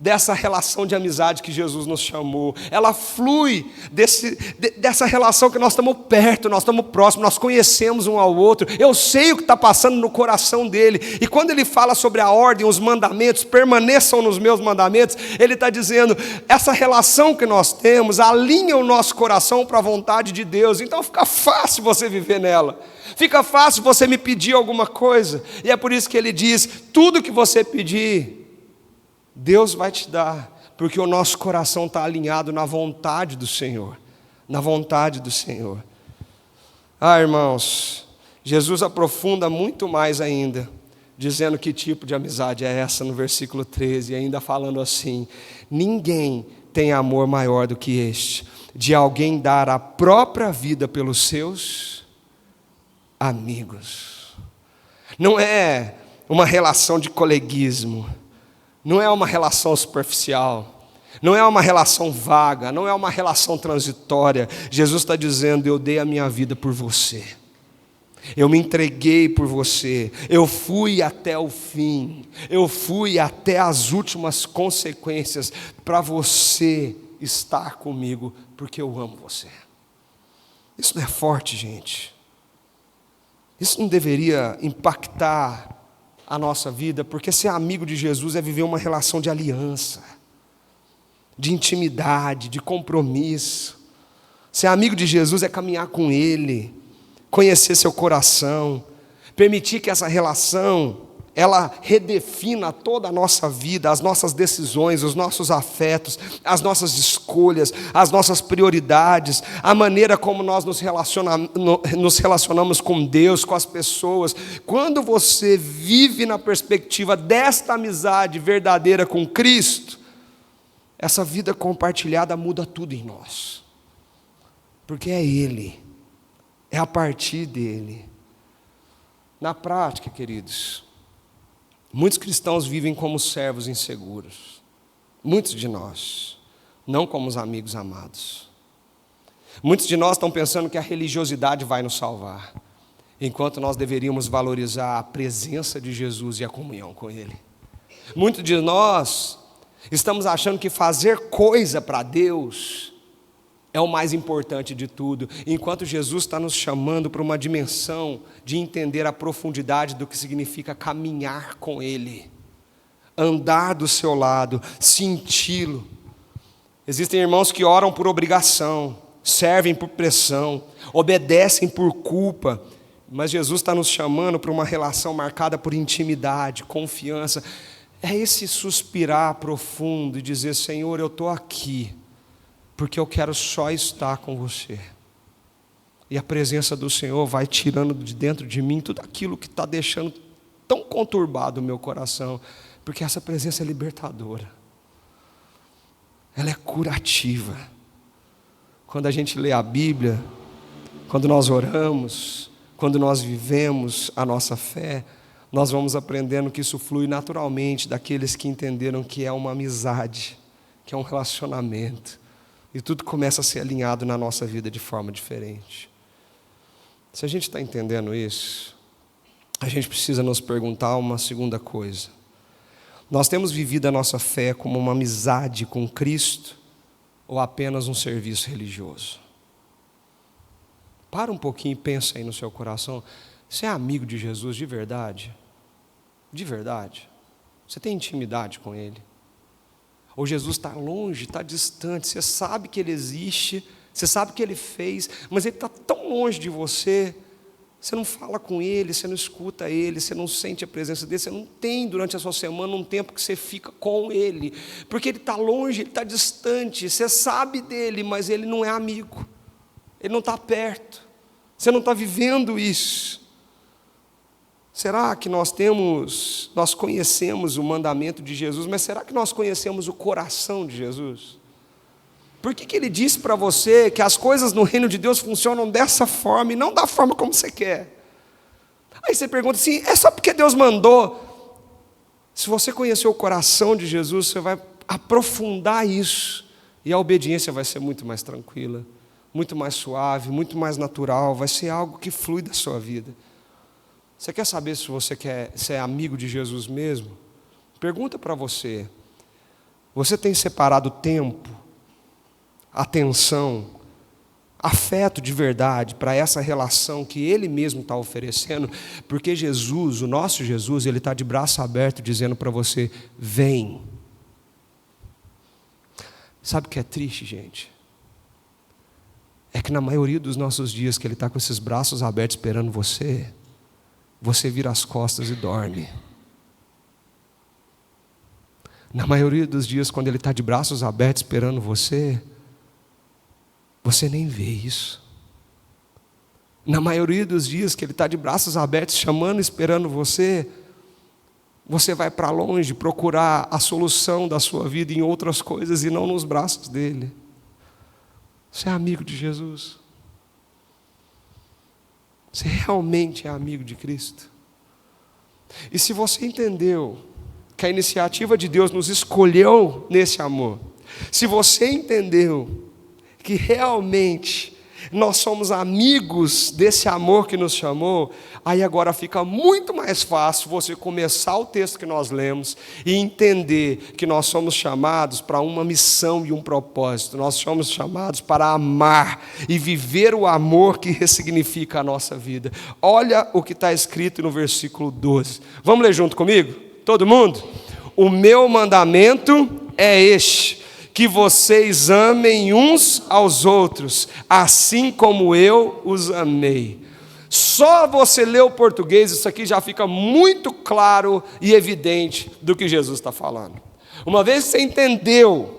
dessa relação de amizade que Jesus nos chamou. Ela flui dessa relação que nós estamos perto, nós estamos próximos, nós conhecemos um ao outro. Eu sei o que está passando no coração dele. E quando ele fala sobre a ordem, os mandamentos, permaneçam nos meus mandamentos, ele está dizendo: essa relação que nós temos alinha o nosso coração para a vontade de Deus. Então fica fácil você viver nela. Fica fácil você me pedir alguma coisa. E é por isso que ele diz: tudo que você pedir, Deus vai te dar, porque o nosso coração está alinhado na vontade do Senhor, na vontade do Senhor. Irmãos, Jesus aprofunda muito mais ainda, dizendo que tipo de amizade é essa no versículo 13, e ainda falando assim: ninguém tem amor maior do que este, de alguém dar a própria vida pelos seus amigos. Não é uma relação de coleguismo, não é uma relação superficial, não é uma relação vaga, não é uma relação transitória. Jesus está dizendo: eu dei a minha vida por você, eu me entreguei por você, eu fui até o fim, eu fui até as últimas consequências para você estar comigo, porque eu amo você. Isso não é forte, gente? Isso não deveria impactar a nossa vida? Porque ser amigo de Jesus é viver uma relação de aliança, de intimidade, de compromisso. Ser amigo de Jesus é caminhar com Ele, conhecer seu coração, permitir que essa relação, ela redefina toda a nossa vida, as nossas decisões, os nossos afetos, as nossas escolhas, as nossas prioridades, a maneira como nós nos relacionamos com Deus, com as pessoas. Quando você vive na perspectiva desta amizade verdadeira com Cristo, essa vida compartilhada muda tudo em nós, porque é Ele, é a partir dEle. Na prática, queridos, muitos cristãos vivem como servos inseguros, muitos de nós, não como os amigos amados. Muitos de nós estão pensando que a religiosidade vai nos salvar, enquanto nós deveríamos valorizar a presença de Jesus e a comunhão com Ele. Muitos de nós estamos achando que fazer coisa para Deus é o mais importante de tudo, enquanto Jesus está nos chamando para uma dimensão de entender a profundidade do que significa caminhar com Ele, andar do seu lado, senti-lo. Existem irmãos que oram por obrigação, servem por pressão, obedecem por culpa, mas Jesus está nos chamando para uma relação marcada por intimidade, confiança. É esse suspirar profundo e dizer: Senhor, eu estou aqui, porque eu quero só estar com você. E a presença do Senhor vai tirando de dentro de mim tudo aquilo que está deixando tão conturbado o meu coração, porque essa presença é libertadora, ela é curativa. Quando a gente lê a Bíblia, quando nós oramos, quando nós vivemos a nossa fé, nós vamos aprendendo que isso flui naturalmente daqueles que entenderam que é uma amizade, que é um relacionamento, e tudo começa a ser alinhado na nossa vida de forma diferente. Se a gente está entendendo isso, a gente precisa nos perguntar uma segunda coisa: nós temos vivido a nossa fé como uma amizade com Cristo ou apenas um serviço religioso? Para um pouquinho e pensa aí no seu coração. Você é amigo de Jesus de verdade? De verdade? Você tem intimidade com Ele? Ou Jesus está longe, está distante, você sabe que Ele existe, você sabe que Ele fez, mas Ele está tão longe de você, você não fala com Ele, você não escuta Ele, você não sente a presença dele, você não tem durante a sua semana um tempo que você fica com Ele, porque Ele está longe, Ele está distante, você sabe dEle, mas Ele não é amigo, Ele não está perto, você não está vivendo isso. Será que nós conhecemos o mandamento de Jesus, mas será que nós conhecemos o coração de Jesus? Por que Ele disse para você que as coisas no reino de Deus funcionam dessa forma e não da forma como você quer? Aí você pergunta assim: é só porque Deus mandou? Se você conhecer o coração de Jesus, você vai aprofundar isso, e a obediência vai ser muito mais tranquila, muito mais suave, muito mais natural, vai ser algo que flui da sua vida. Você quer saber se você é amigo de Jesus mesmo? Pergunta para você: você tem separado tempo, atenção, afeto de verdade para essa relação que Ele mesmo está oferecendo? Porque Jesus, o nosso Jesus, Ele está de braço aberto dizendo para você: vem. Sabe o que é triste, gente? É que na maioria dos nossos dias que Ele está com esses braços abertos esperando você, você vira as costas e dorme. Na maioria dos dias, quando Ele está de braços abertos esperando você, você nem vê isso. Na maioria dos dias que Ele está de braços abertos chamando, esperando você, você vai para longe procurar a solução da sua vida em outras coisas e não nos braços dEle. Você é amigo de Jesus? Você realmente é amigo de Cristo? E se você entendeu que a iniciativa de Deus nos escolheu nesse amor, se você entendeu que realmente nós somos amigos desse amor que nos chamou, aí agora fica muito mais fácil você começar o texto que nós lemos e entender que nós somos chamados para uma missão e um propósito. Nós somos chamados para amar e viver o amor que ressignifica a nossa vida. Olha o que está escrito no versículo 12. Vamos ler junto comigo? Todo mundo? O meu mandamento é este: que vocês amem uns aos outros, assim como eu os amei. Só você ler o português, isso aqui já fica muito claro e evidente do que Jesus está falando. Uma vez que você entendeu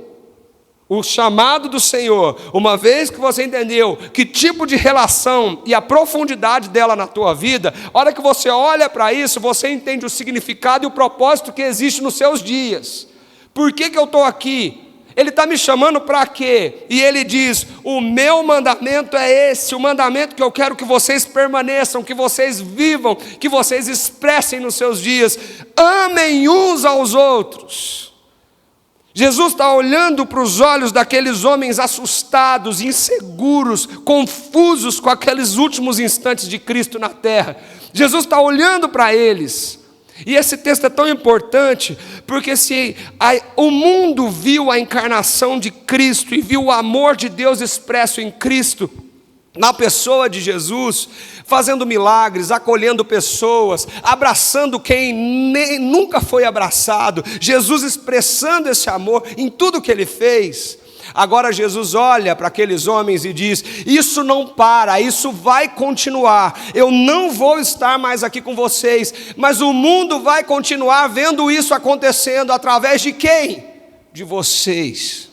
o chamado do Senhor, uma vez que você entendeu que tipo de relação e a profundidade dela na tua vida, a hora que você olha para isso, você entende o significado e o propósito que existe nos seus dias. Por que eu estou aqui? Ele está me chamando para quê? E ele diz: o meu mandamento é esse, o mandamento que eu quero que vocês permaneçam, que vocês vivam, que vocês expressem nos seus dias. Amem uns aos outros. Jesus está olhando para os olhos daqueles homens assustados, inseguros, confusos com aqueles últimos instantes de Cristo na terra. Jesus está olhando para eles. E esse texto é tão importante, porque se o mundo viu a encarnação de Cristo e viu o amor de Deus expresso em Cristo, na pessoa de Jesus, fazendo milagres, acolhendo pessoas, abraçando quem nunca foi abraçado, Jesus expressando esse amor em tudo que ele fez. Agora Jesus olha para aqueles homens e diz: isso não para, isso vai continuar. Eu não vou estar mais aqui com vocês, mas o mundo vai continuar vendo isso acontecendo através de quem? De vocês.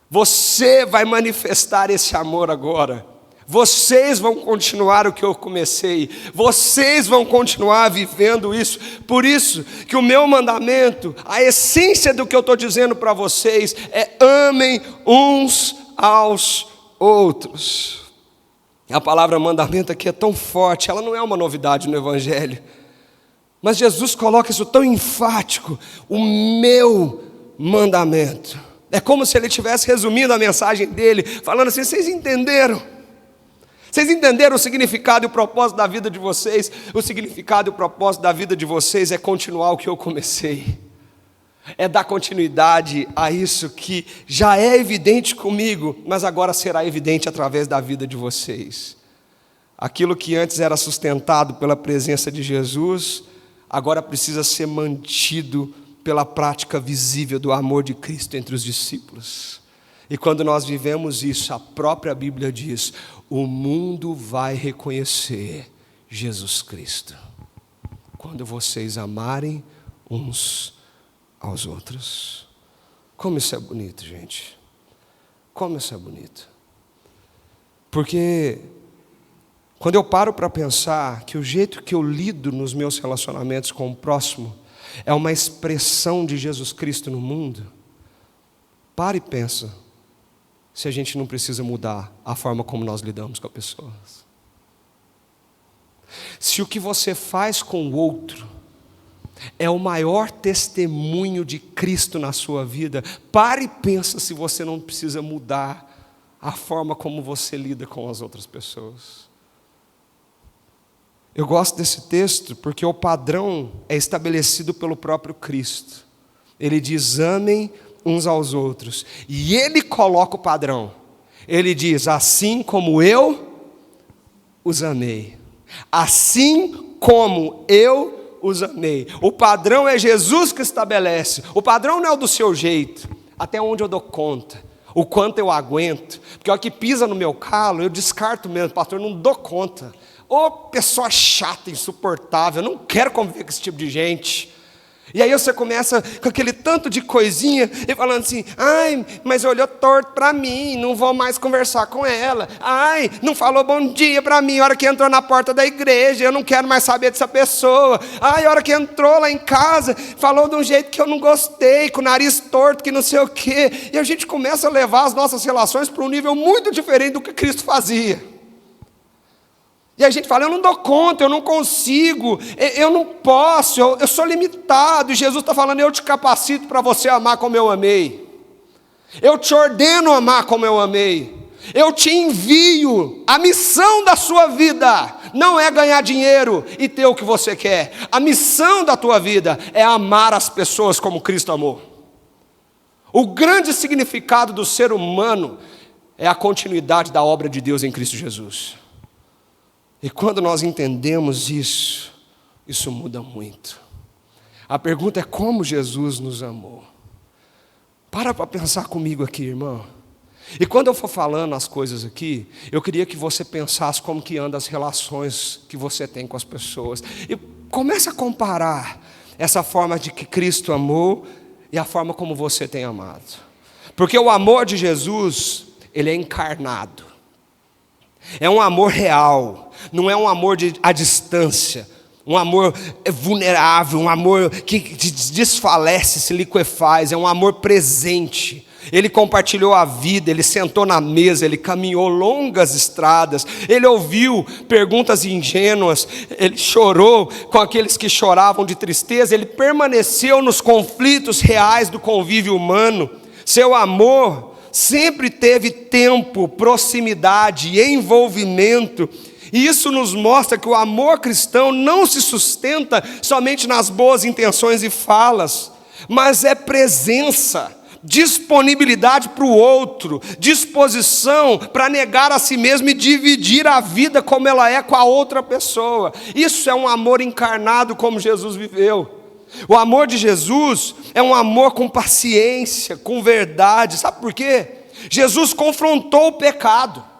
Você vai manifestar esse amor agora. Vocês vão continuar o que eu comecei. Vocês vão continuar vivendo isso. Por isso que o meu mandamento, a essência do que eu estou dizendo para vocês é: amem uns aos outros. A palavra mandamento aqui é tão forte, ela não é uma novidade no Evangelho. Mas Jesus coloca isso tão enfático: o meu mandamento. É como se ele estivesse resumindo a mensagem dele, falando assim: vocês entenderam? Vocês entenderam o significado e o propósito da vida de vocês? O significado e o propósito da vida de vocês é continuar o que eu comecei. É dar continuidade a isso que já é evidente comigo, mas agora será evidente através da vida de vocês. Aquilo que antes era sustentado pela presença de Jesus, agora precisa ser mantido pela prática visível do amor de Cristo entre os discípulos. E quando nós vivemos isso, a própria Bíblia diz: o mundo vai reconhecer Jesus Cristo quando vocês amarem uns aos outros. Como isso é bonito, gente. Como isso é bonito. Porque quando eu paro para pensar que o jeito que eu lido nos meus relacionamentos com o próximo é uma expressão de Jesus Cristo no mundo, para e pensa se a gente não precisa mudar a forma como nós lidamos com as pessoas. Se o que você faz com o outro é o maior testemunho de Cristo na sua vida, pare e pensa se você não precisa mudar a forma como você lida com as outras pessoas. Eu gosto desse texto porque o padrão é estabelecido pelo próprio Cristo. Ele diz: amem uns aos outros. E ele coloca o padrão. Ele diz: assim como eu os amei. Assim como eu os amei. O padrão é Jesus que estabelece. O padrão não é o do seu jeito. Até onde eu dou conta. O quanto eu aguento. Porque o que pisa no meu calo, eu descarto mesmo. Pastor, eu não dou conta. Ô pessoa chata, insuportável. Eu não quero conviver com esse tipo de gente. E aí você começa com aquele tanto de coisinha e falando assim: ai, mas olhou torto para mim, não vou mais conversar com ela. Ai, não falou bom dia para mim a hora que entrou na porta da igreja, eu não quero mais saber dessa pessoa. Ai, a hora que entrou lá em casa, falou de um jeito que eu não gostei, com o nariz torto, que não sei o quê. E a gente começa a levar as nossas relações para um nível muito diferente do que Cristo fazia. E a gente fala: eu não dou conta, eu não consigo, eu não posso, eu sou limitado. E Jesus está falando: eu te capacito para você amar como eu amei. Eu te ordeno amar como eu amei. Eu te envio. A missão da sua vida não é ganhar dinheiro e ter o que você quer. A missão da tua vida é amar as pessoas como Cristo amou. O grande significado do ser humano é a continuidade da obra de Deus em Cristo Jesus. E quando nós entendemos isso, isso muda muito. A pergunta é: como Jesus nos amou? Para pensar comigo aqui, irmão. E quando eu for falando as coisas aqui, eu queria que você pensasse como que andam as relações que você tem com as pessoas. E comece a comparar essa forma de que Cristo amou e a forma como você tem amado. Porque o amor de Jesus, ele é encarnado. É um amor real, não é um amor à distância. Um amor vulnerável, um amor que desfalece, se liquefaz, é um amor presente. Ele compartilhou a vida, ele sentou na mesa, ele caminhou longas estradas, ele ouviu perguntas ingênuas, ele chorou com aqueles que choravam de tristeza, ele permaneceu nos conflitos reais do convívio humano. Seu amor sempre teve tempo, proximidade e envolvimento. E isso nos mostra que o amor cristão não se sustenta somente nas boas intenções e falas, mas é presença, disponibilidade para o outro, disposição para negar a si mesmo e dividir a vida como ela é com a outra pessoa. Isso é um amor encarnado como Jesus viveu. O amor de Jesus é um amor com paciência, com verdade. Sabe por quê? Jesus confrontou o pecado,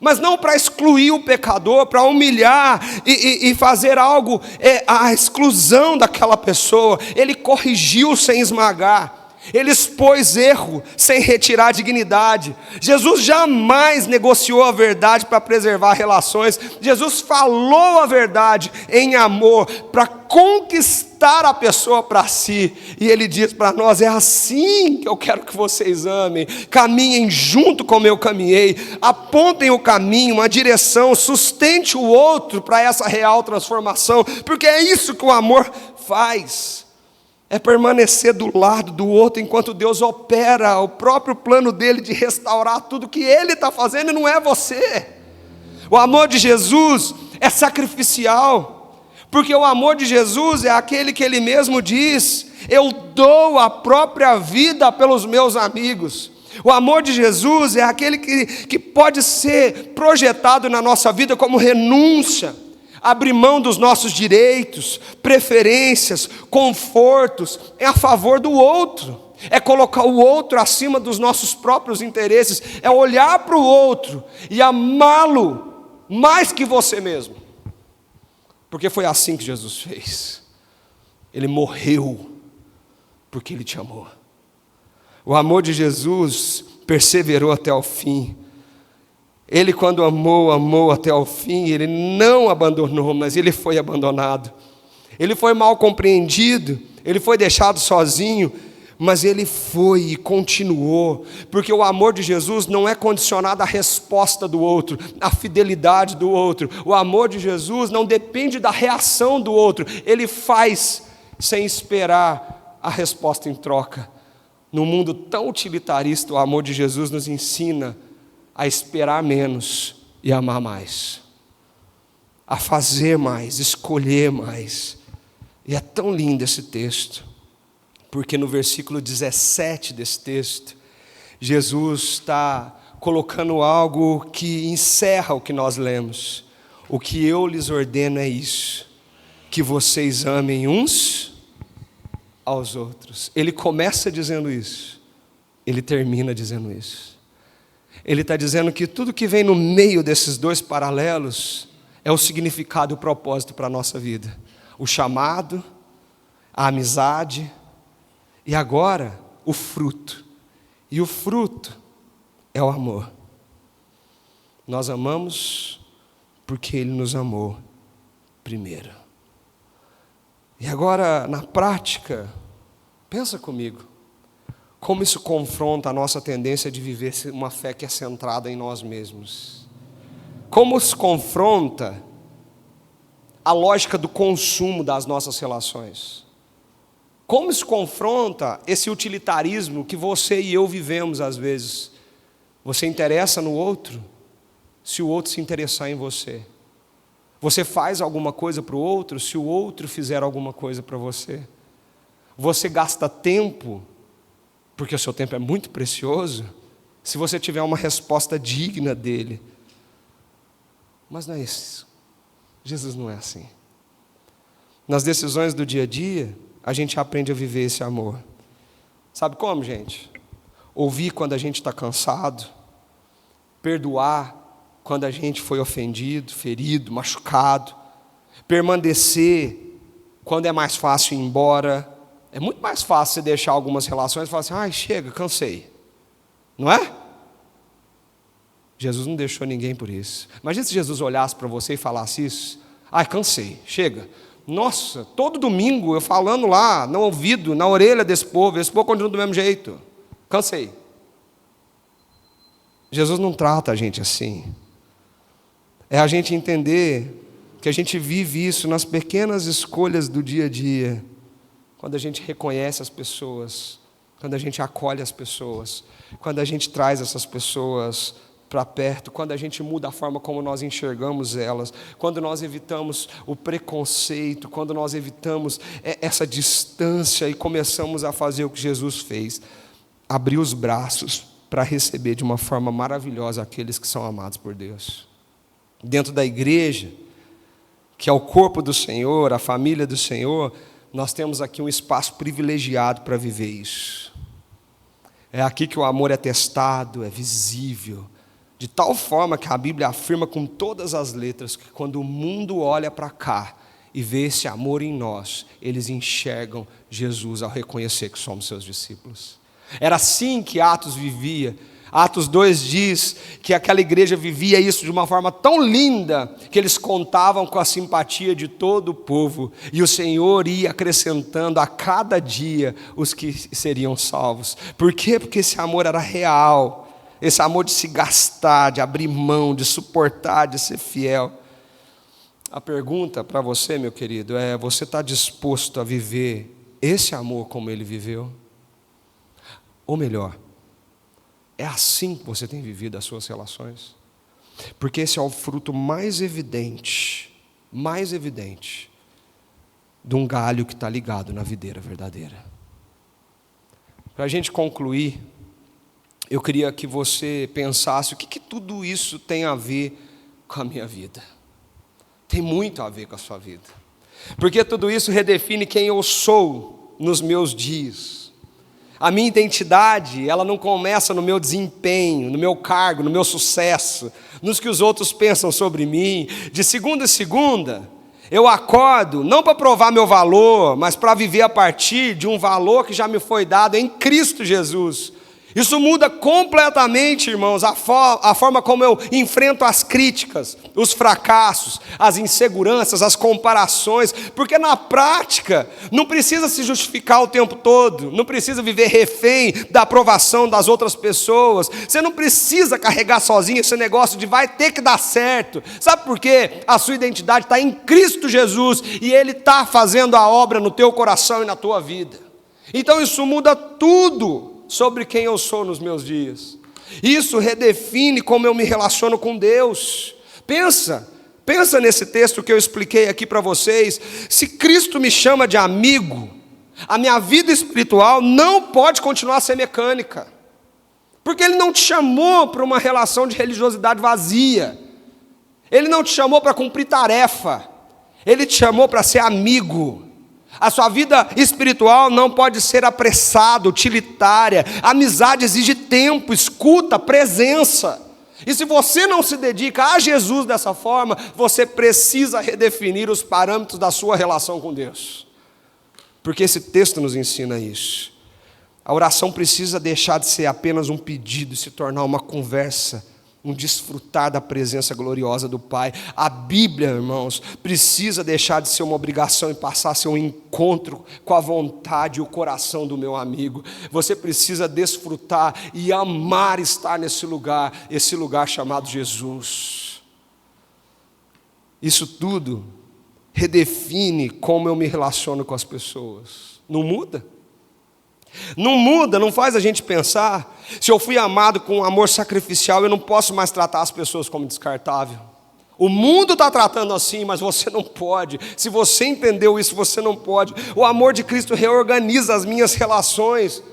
mas não para excluir o pecador, para humilhar e fazer algo à exclusão daquela pessoa. Ele corrigiu sem esmagar. Ele expôs erro sem retirar a dignidade. Jesus jamais negociou a verdade para preservar relações. Jesus falou a verdade em amor para conquistar a pessoa para si. E ele diz para nós: é assim que eu quero que vocês amem. Caminhem junto como eu caminhei. Apontem o caminho, a direção. Sustente o outro para essa real transformação. Porque é isso que o amor faz. É permanecer do lado do outro enquanto Deus opera o próprio plano dele de restaurar tudo que ele está fazendo e não é você. O amor de Jesus é sacrificial, porque o amor de Jesus é aquele que ele mesmo diz: eu dou a própria vida pelos meus amigos. O amor de Jesus é aquele que pode ser projetado na nossa vida como renúncia, abrir mão dos nossos direitos, preferências, confortos, é a favor do outro, é colocar o outro acima dos nossos próprios interesses, é olhar para o outro e amá-lo mais que você mesmo, porque foi assim que Jesus fez. Ele morreu porque Ele te amou. O amor de Jesus perseverou até o fim. Ele, quando amou até o fim, ele não abandonou, mas ele foi abandonado. Ele foi mal compreendido, ele foi deixado sozinho, mas ele foi e continuou, porque o amor de Jesus não é condicionado à resposta do outro, à fidelidade do outro. O amor de Jesus não depende da reação do outro, ele faz sem esperar a resposta em troca. No mundo tão utilitarista, o amor de Jesus nos ensina a esperar menos e amar mais, a fazer mais, escolher mais. E é tão lindo esse texto, porque no versículo 17 desse texto, Jesus está colocando algo que encerra o que nós lemos. O que eu lhes ordeno é isso, que vocês amem uns aos outros. Ele começa dizendo isso, ele termina dizendo isso. Ele está dizendo que tudo que vem no meio desses dois paralelos é o significado e o propósito para a nossa vida. O chamado, a amizade e agora o fruto. E o fruto é o amor. Nós amamos porque Ele nos amou primeiro. E agora, na prática, pensa comigo. Como isso confronta a nossa tendência de viver uma fé que é centrada em nós mesmos? Como isso confronta a lógica do consumo das nossas relações? Como isso confronta esse utilitarismo que você e eu vivemos às vezes? Você interessa no outro se o outro se interessar em você. Você faz alguma coisa para o outro se o outro fizer alguma coisa para você. Você gasta tempo, porque o seu tempo é muito precioso, se você tiver uma resposta digna dele. Mas não é isso. Jesus não é assim. Nas decisões do dia a dia, a gente aprende a viver esse amor. Sabe como, gente? Ouvir quando a gente está cansado, perdoar quando a gente foi ofendido, ferido, machucado, permanecer quando é mais fácil ir embora. É muito mais fácil você deixar algumas relações e falar assim: ai, chega, cansei. Não é? Jesus não deixou ninguém por isso. Imagina se Jesus olhasse para você e falasse isso: ai, cansei, chega. Nossa, todo domingo eu falando lá, no ouvido, na orelha desse povo, esse povo continua do mesmo jeito. Cansei. Jesus não trata a gente assim. É a gente entender que a gente vive isso nas pequenas escolhas do dia a dia. Quando a gente reconhece as pessoas, quando a gente acolhe as pessoas, quando a gente traz essas pessoas para perto, quando a gente muda a forma como nós enxergamos elas, quando nós evitamos o preconceito, quando nós evitamos essa distância e começamos a fazer o que Jesus fez, abrir os braços para receber de uma forma maravilhosa aqueles que são amados por Deus. Dentro da igreja, que é o corpo do Senhor, a família do Senhor, nós temos aqui um espaço privilegiado para viver isso. É aqui que o amor é testado, é visível, de tal forma que a Bíblia afirma com todas as letras que quando o mundo olha para cá e vê esse amor em nós, eles enxergam Jesus ao reconhecer que somos seus discípulos. Era assim que Atos vivia. Atos 2 diz que aquela igreja vivia isso de uma forma tão linda que eles contavam com a simpatia de todo o povo, e o Senhor ia acrescentando a cada dia os que seriam salvos. Por quê? Porque esse amor era real, esse amor de se gastar, de abrir mão, de suportar, de ser fiel. A pergunta para você, meu querido, é: você está disposto a viver esse amor como ele viveu? Ou melhor, é assim que você tem vivido as suas relações? Porque esse é o fruto mais evidente de um galho que está ligado na videira verdadeira. Para a gente concluir, eu queria que você pensasse: o que tudo isso tem a ver com a minha vida? Tem muito a ver com a sua vida. Porque tudo isso redefine quem eu sou nos meus dias. A minha identidade, ela não começa no meu desempenho, no meu cargo, no meu sucesso, nos que os outros pensam sobre mim. De segunda em segunda, eu acordo não para provar meu valor, mas para viver a partir de um valor que já me foi dado em Cristo Jesus. Isso muda completamente, irmãos, a forma como eu enfrento as críticas, os fracassos, as inseguranças, as comparações, porque na prática não precisa se justificar o tempo todo, não precisa viver refém da aprovação das outras pessoas, você não precisa carregar sozinho esse negócio de vai ter que dar certo. Sabe por quê? A sua identidade está em Cristo Jesus e Ele está fazendo a obra no teu coração e na tua vida. Então isso muda tudo sobre quem eu sou nos meus dias. Isso redefine como eu me relaciono com Deus. Pensa nesse texto que eu expliquei aqui para vocês. Se Cristo me chama de amigo, a minha vida espiritual não pode continuar a ser mecânica, porque Ele não te chamou para uma relação de religiosidade vazia, Ele não te chamou para cumprir tarefa, Ele te chamou para ser amigo. A sua vida espiritual não pode ser apressada, utilitária. A amizade exige tempo, escuta, presença. E se você não se dedica a Jesus dessa forma, você precisa redefinir os parâmetros da sua relação com Deus. Porque esse texto nos ensina isso. A oração precisa deixar de ser apenas um pedido e se tornar uma conversa, um desfrutar da presença gloriosa do Pai. A Bíblia, irmãos, precisa deixar de ser uma obrigação e passar a ser um encontro com a vontade e o coração do meu amigo. Você precisa desfrutar e amar estar nesse lugar, esse lugar chamado Jesus. Isso tudo redefine como eu me relaciono com as pessoas. Não muda? Não muda, não faz a gente pensar: se eu fui amado com um amor sacrificial, eu não posso mais tratar as pessoas como descartável. O mundo está tratando assim, mas você não pode. Se você entendeu isso, você não pode. O amor de Cristo reorganiza as minhas relações,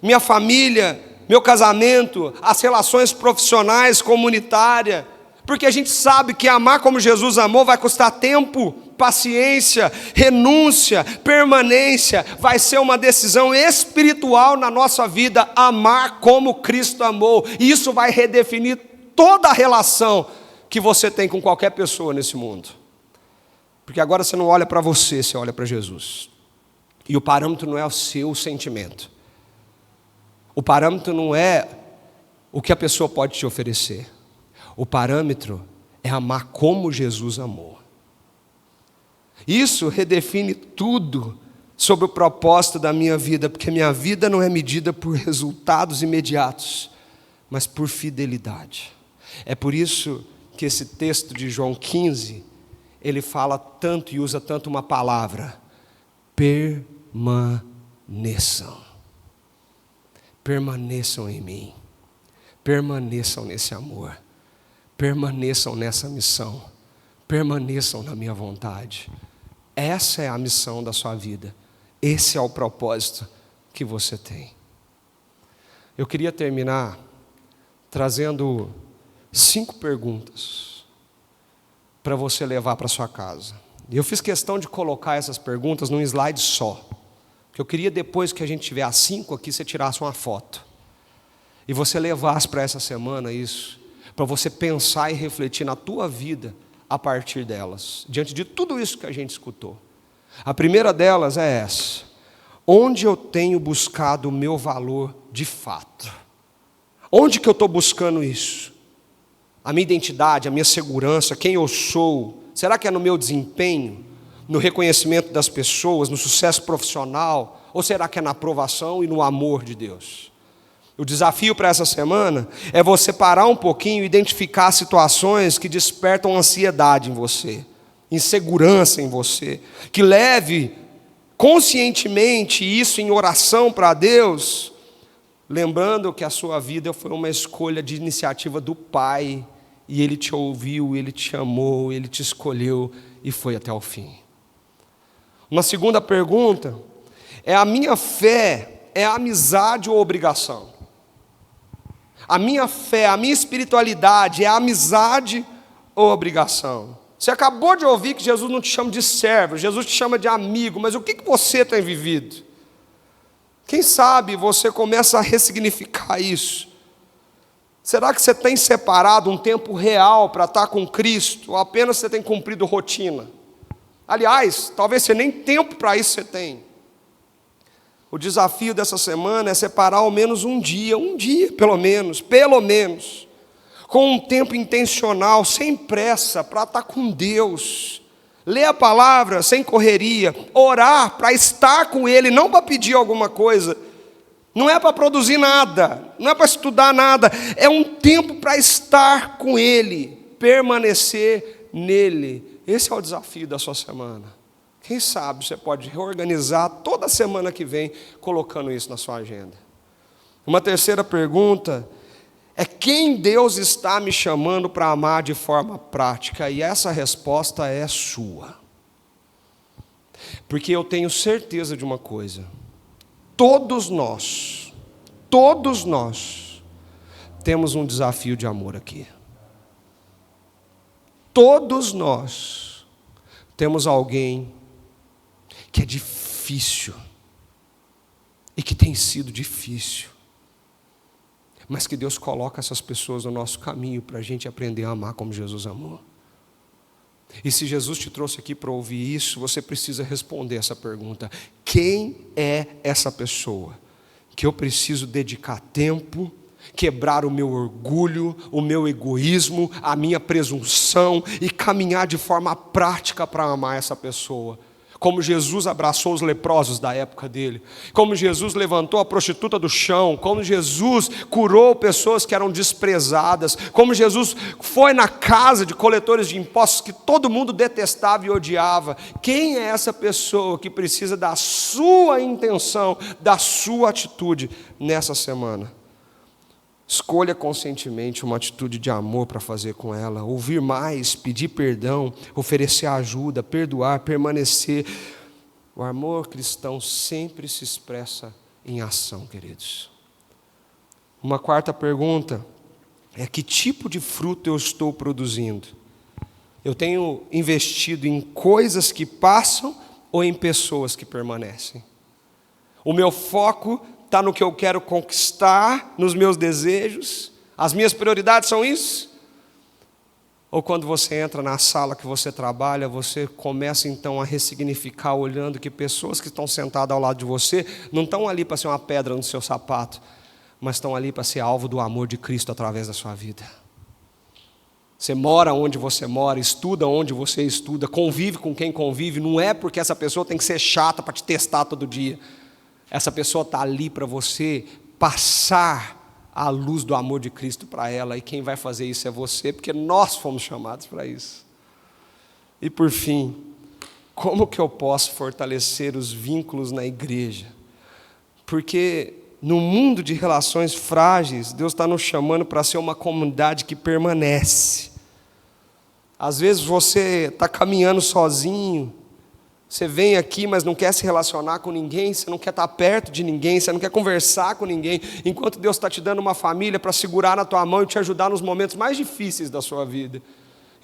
minha família, meu casamento, as relações profissionais, comunitárias. Porque a gente sabe que amar como Jesus amou vai custar tempo, paciência, renúncia, permanência. Vai ser uma decisão espiritual na nossa vida, amar como Cristo amou. E isso vai redefinir toda a relação que você tem com qualquer pessoa nesse mundo. Porque agora você não olha para você, você olha para Jesus. E o parâmetro não é o seu sentimento. O parâmetro não é o que a pessoa pode te oferecer. O parâmetro é amar como Jesus amou. Isso redefine tudo sobre o propósito da minha vida, porque minha vida não é medida por resultados imediatos, mas por fidelidade. É por isso que esse texto de João 15, ele fala tanto e usa tanto uma palavra: permaneçam. Permaneçam em mim, permaneçam nesse amor, permaneçam nessa missão, permaneçam na minha vontade. Essa é a missão da sua vida, esse é o propósito que você tem. Eu queria terminar trazendo 5 perguntas para você levar para sua casa. E eu fiz questão de colocar essas perguntas num slide só, que eu queria, depois que a gente tiver as 5 aqui, você tirasse uma foto e você levasse para essa semana isso, para você pensar e refletir na tua vida a partir delas, diante de tudo isso que a gente escutou. A primeira delas é essa: onde eu tenho buscado o meu valor de fato? Onde que eu estou buscando isso? A minha identidade, a minha segurança, quem eu sou? Será que é no meu desempenho, no reconhecimento das pessoas, no sucesso profissional? Ou será que é na aprovação e no amor de Deus? O desafio para essa semana é você parar um pouquinho e identificar situações que despertam ansiedade em você, insegurança em você, que leve conscientemente isso em oração para Deus, lembrando que a sua vida foi uma escolha de iniciativa do Pai, e Ele te ouviu, Ele te amou, Ele te escolheu e foi até o fim. Uma segunda pergunta é: a minha fé é amizade ou obrigação? A minha fé, a minha espiritualidade é amizade ou obrigação? Você acabou de ouvir que Jesus não te chama de servo, Jesus te chama de amigo, mas o que você tem vivido? Quem sabe você começa a ressignificar isso. Será que você tem separado um tempo real para estar com Cristo, ou apenas você tem cumprido rotina? Aliás, talvez você nem tempo para isso você tem. O desafio dessa semana é separar ao menos um dia pelo menos, com um tempo intencional, sem pressa, para estar com Deus. Ler a palavra sem correria, orar para estar com Ele, não para pedir alguma coisa. Não é para produzir nada, não é para estudar nada, é um tempo para estar com Ele, permanecer nele. Esse é o desafio da sua semana. Quem sabe você pode reorganizar toda semana que vem, colocando isso na sua agenda. Uma terceira pergunta é: quem Deus está me chamando para amar de forma prática? E essa resposta é sua. Porque eu tenho certeza de uma coisa: todos nós temos um desafio de amor aqui. Todos nós temos alguém que é difícil, e que tem sido difícil, mas que Deus coloca essas pessoas no nosso caminho para a gente aprender a amar como Jesus amou. E se Jesus te trouxe aqui para ouvir isso, você precisa responder essa pergunta: quem é essa pessoa que eu preciso dedicar tempo, quebrar o meu orgulho, o meu egoísmo, a minha presunção e caminhar de forma prática para amar essa pessoa? Como Jesus abraçou os leprosos da época dele, como Jesus levantou a prostituta do chão, como Jesus curou pessoas que eram desprezadas, como Jesus foi na casa de coletores de impostos que todo mundo detestava e odiava. Quem é essa pessoa que precisa da sua intenção, da sua atitude nessa semana? Escolha conscientemente uma atitude de amor para fazer com ela, ouvir mais, pedir perdão, oferecer ajuda, perdoar, permanecer. O amor cristão sempre se expressa em ação, queridos. Uma quarta pergunta é: que tipo de fruto eu estou produzindo? Eu tenho investido em coisas que passam ou em pessoas que permanecem? O meu foco está no que eu quero conquistar, nos meus desejos, As minhas prioridades são isso? Ou quando você entra na sala que você trabalha, você começa então a ressignificar, olhando que pessoas que estão sentadas ao lado de você não estão ali para ser uma pedra no seu sapato, mas estão ali para ser alvo do amor de Cristo através da sua vida. Você mora onde você mora, estuda onde você estuda, convive com quem convive, não é porque essa pessoa tem que ser chata para te testar todo dia. Essa pessoa está ali para você passar a luz do amor de Cristo para ela, e quem vai fazer isso é você, porque nós fomos chamados para isso. E por fim, como que eu posso fortalecer os vínculos na igreja? Porque no mundo de relações frágeis, Deus está nos chamando para ser uma comunidade que permanece. Às vezes você está caminhando sozinho, você vem aqui, mas não quer se relacionar com ninguém, você não quer estar perto de ninguém, você não quer conversar com ninguém, enquanto Deus está te dando uma família para segurar na tua mão e te ajudar nos momentos mais difíceis da sua vida.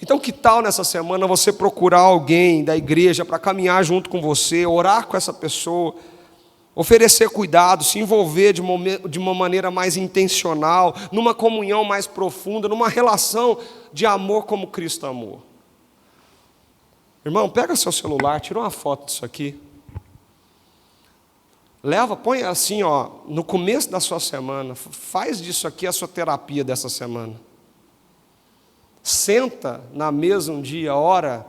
Então que tal nessa semana você procurar alguém da igreja para caminhar junto com você, orar com essa pessoa, oferecer cuidado, se envolver de uma maneira mais intencional, numa comunhão mais profunda, numa relação de amor como Cristo amou. Irmão, pega seu celular, tira uma foto disso aqui. Leva, põe assim, no começo da sua semana, faz disso aqui a sua terapia dessa semana. Senta na mesa um dia, ora,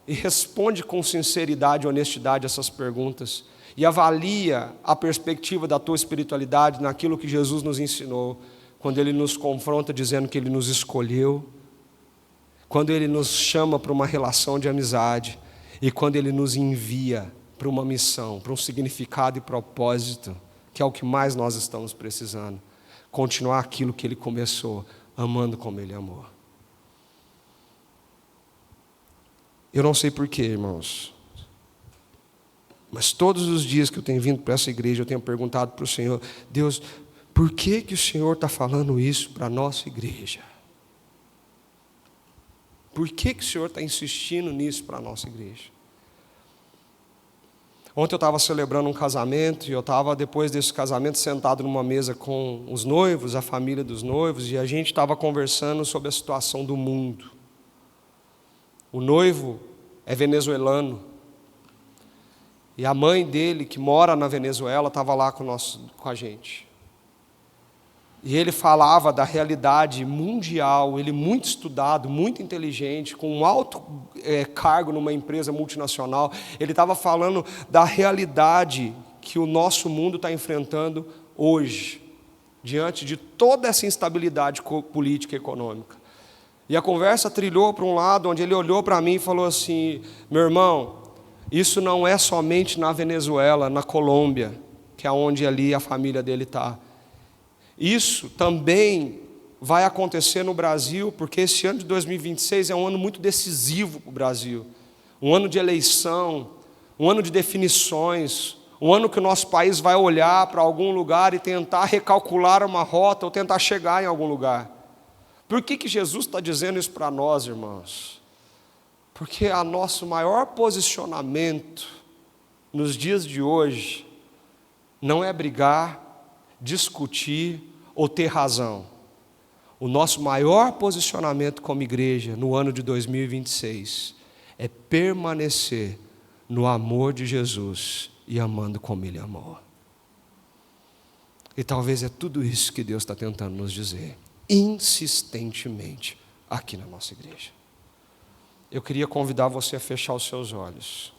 e responde com sinceridade e honestidade essas perguntas. E avalia a perspectiva da tua espiritualidade naquilo que Jesus nos ensinou, quando Ele nos confronta dizendo que Ele nos escolheu, quando Ele nos chama para uma relação de amizade, e quando Ele nos envia para uma missão, para um significado e propósito, que é o que mais nós estamos precisando, continuar aquilo que Ele começou, amando como Ele amou. Eu não sei porquê, irmãos, mas todos os dias que eu tenho vindo para essa igreja, eu tenho perguntado para o Senhor: Deus, por que o Senhor está falando isso para a nossa igreja? Por que o Senhor está insistindo nisso para a nossa igreja? Ontem eu estava celebrando um casamento, e eu estava, depois desse casamento, sentado numa mesa com os noivos, a família dos noivos, e a gente estava conversando sobre a situação do mundo. O noivo é venezuelano, e a mãe dele, que mora na Venezuela, estava lá com a gente. E ele falava da realidade mundial, ele muito estudado, muito inteligente, com um alto cargo numa empresa multinacional. Ele estava falando da realidade que o nosso mundo está enfrentando hoje, diante de toda essa instabilidade política e econômica. E a conversa trilhou para um lado, onde ele olhou para mim e falou assim: meu irmão, isso não é somente na Venezuela, na Colômbia, que é onde ali a família dele está. Isso também vai acontecer no Brasil, porque esse ano de 2026 é um ano muito decisivo para o Brasil. Um ano de eleição, um ano de definições, um ano que o nosso país vai olhar para algum lugar e tentar recalcular uma rota ou tentar chegar em algum lugar. Por que Jesus está dizendo isso para nós, irmãos? Porque o nosso maior posicionamento nos dias de hoje não é brigar, discutir ou ter razão. O nosso maior posicionamento como igreja no ano de 2026 é permanecer no amor de Jesus e amando como Ele amou. E talvez é tudo isso que Deus está tentando nos dizer, insistentemente, aqui na nossa igreja. Eu queria convidar você a fechar os seus olhos.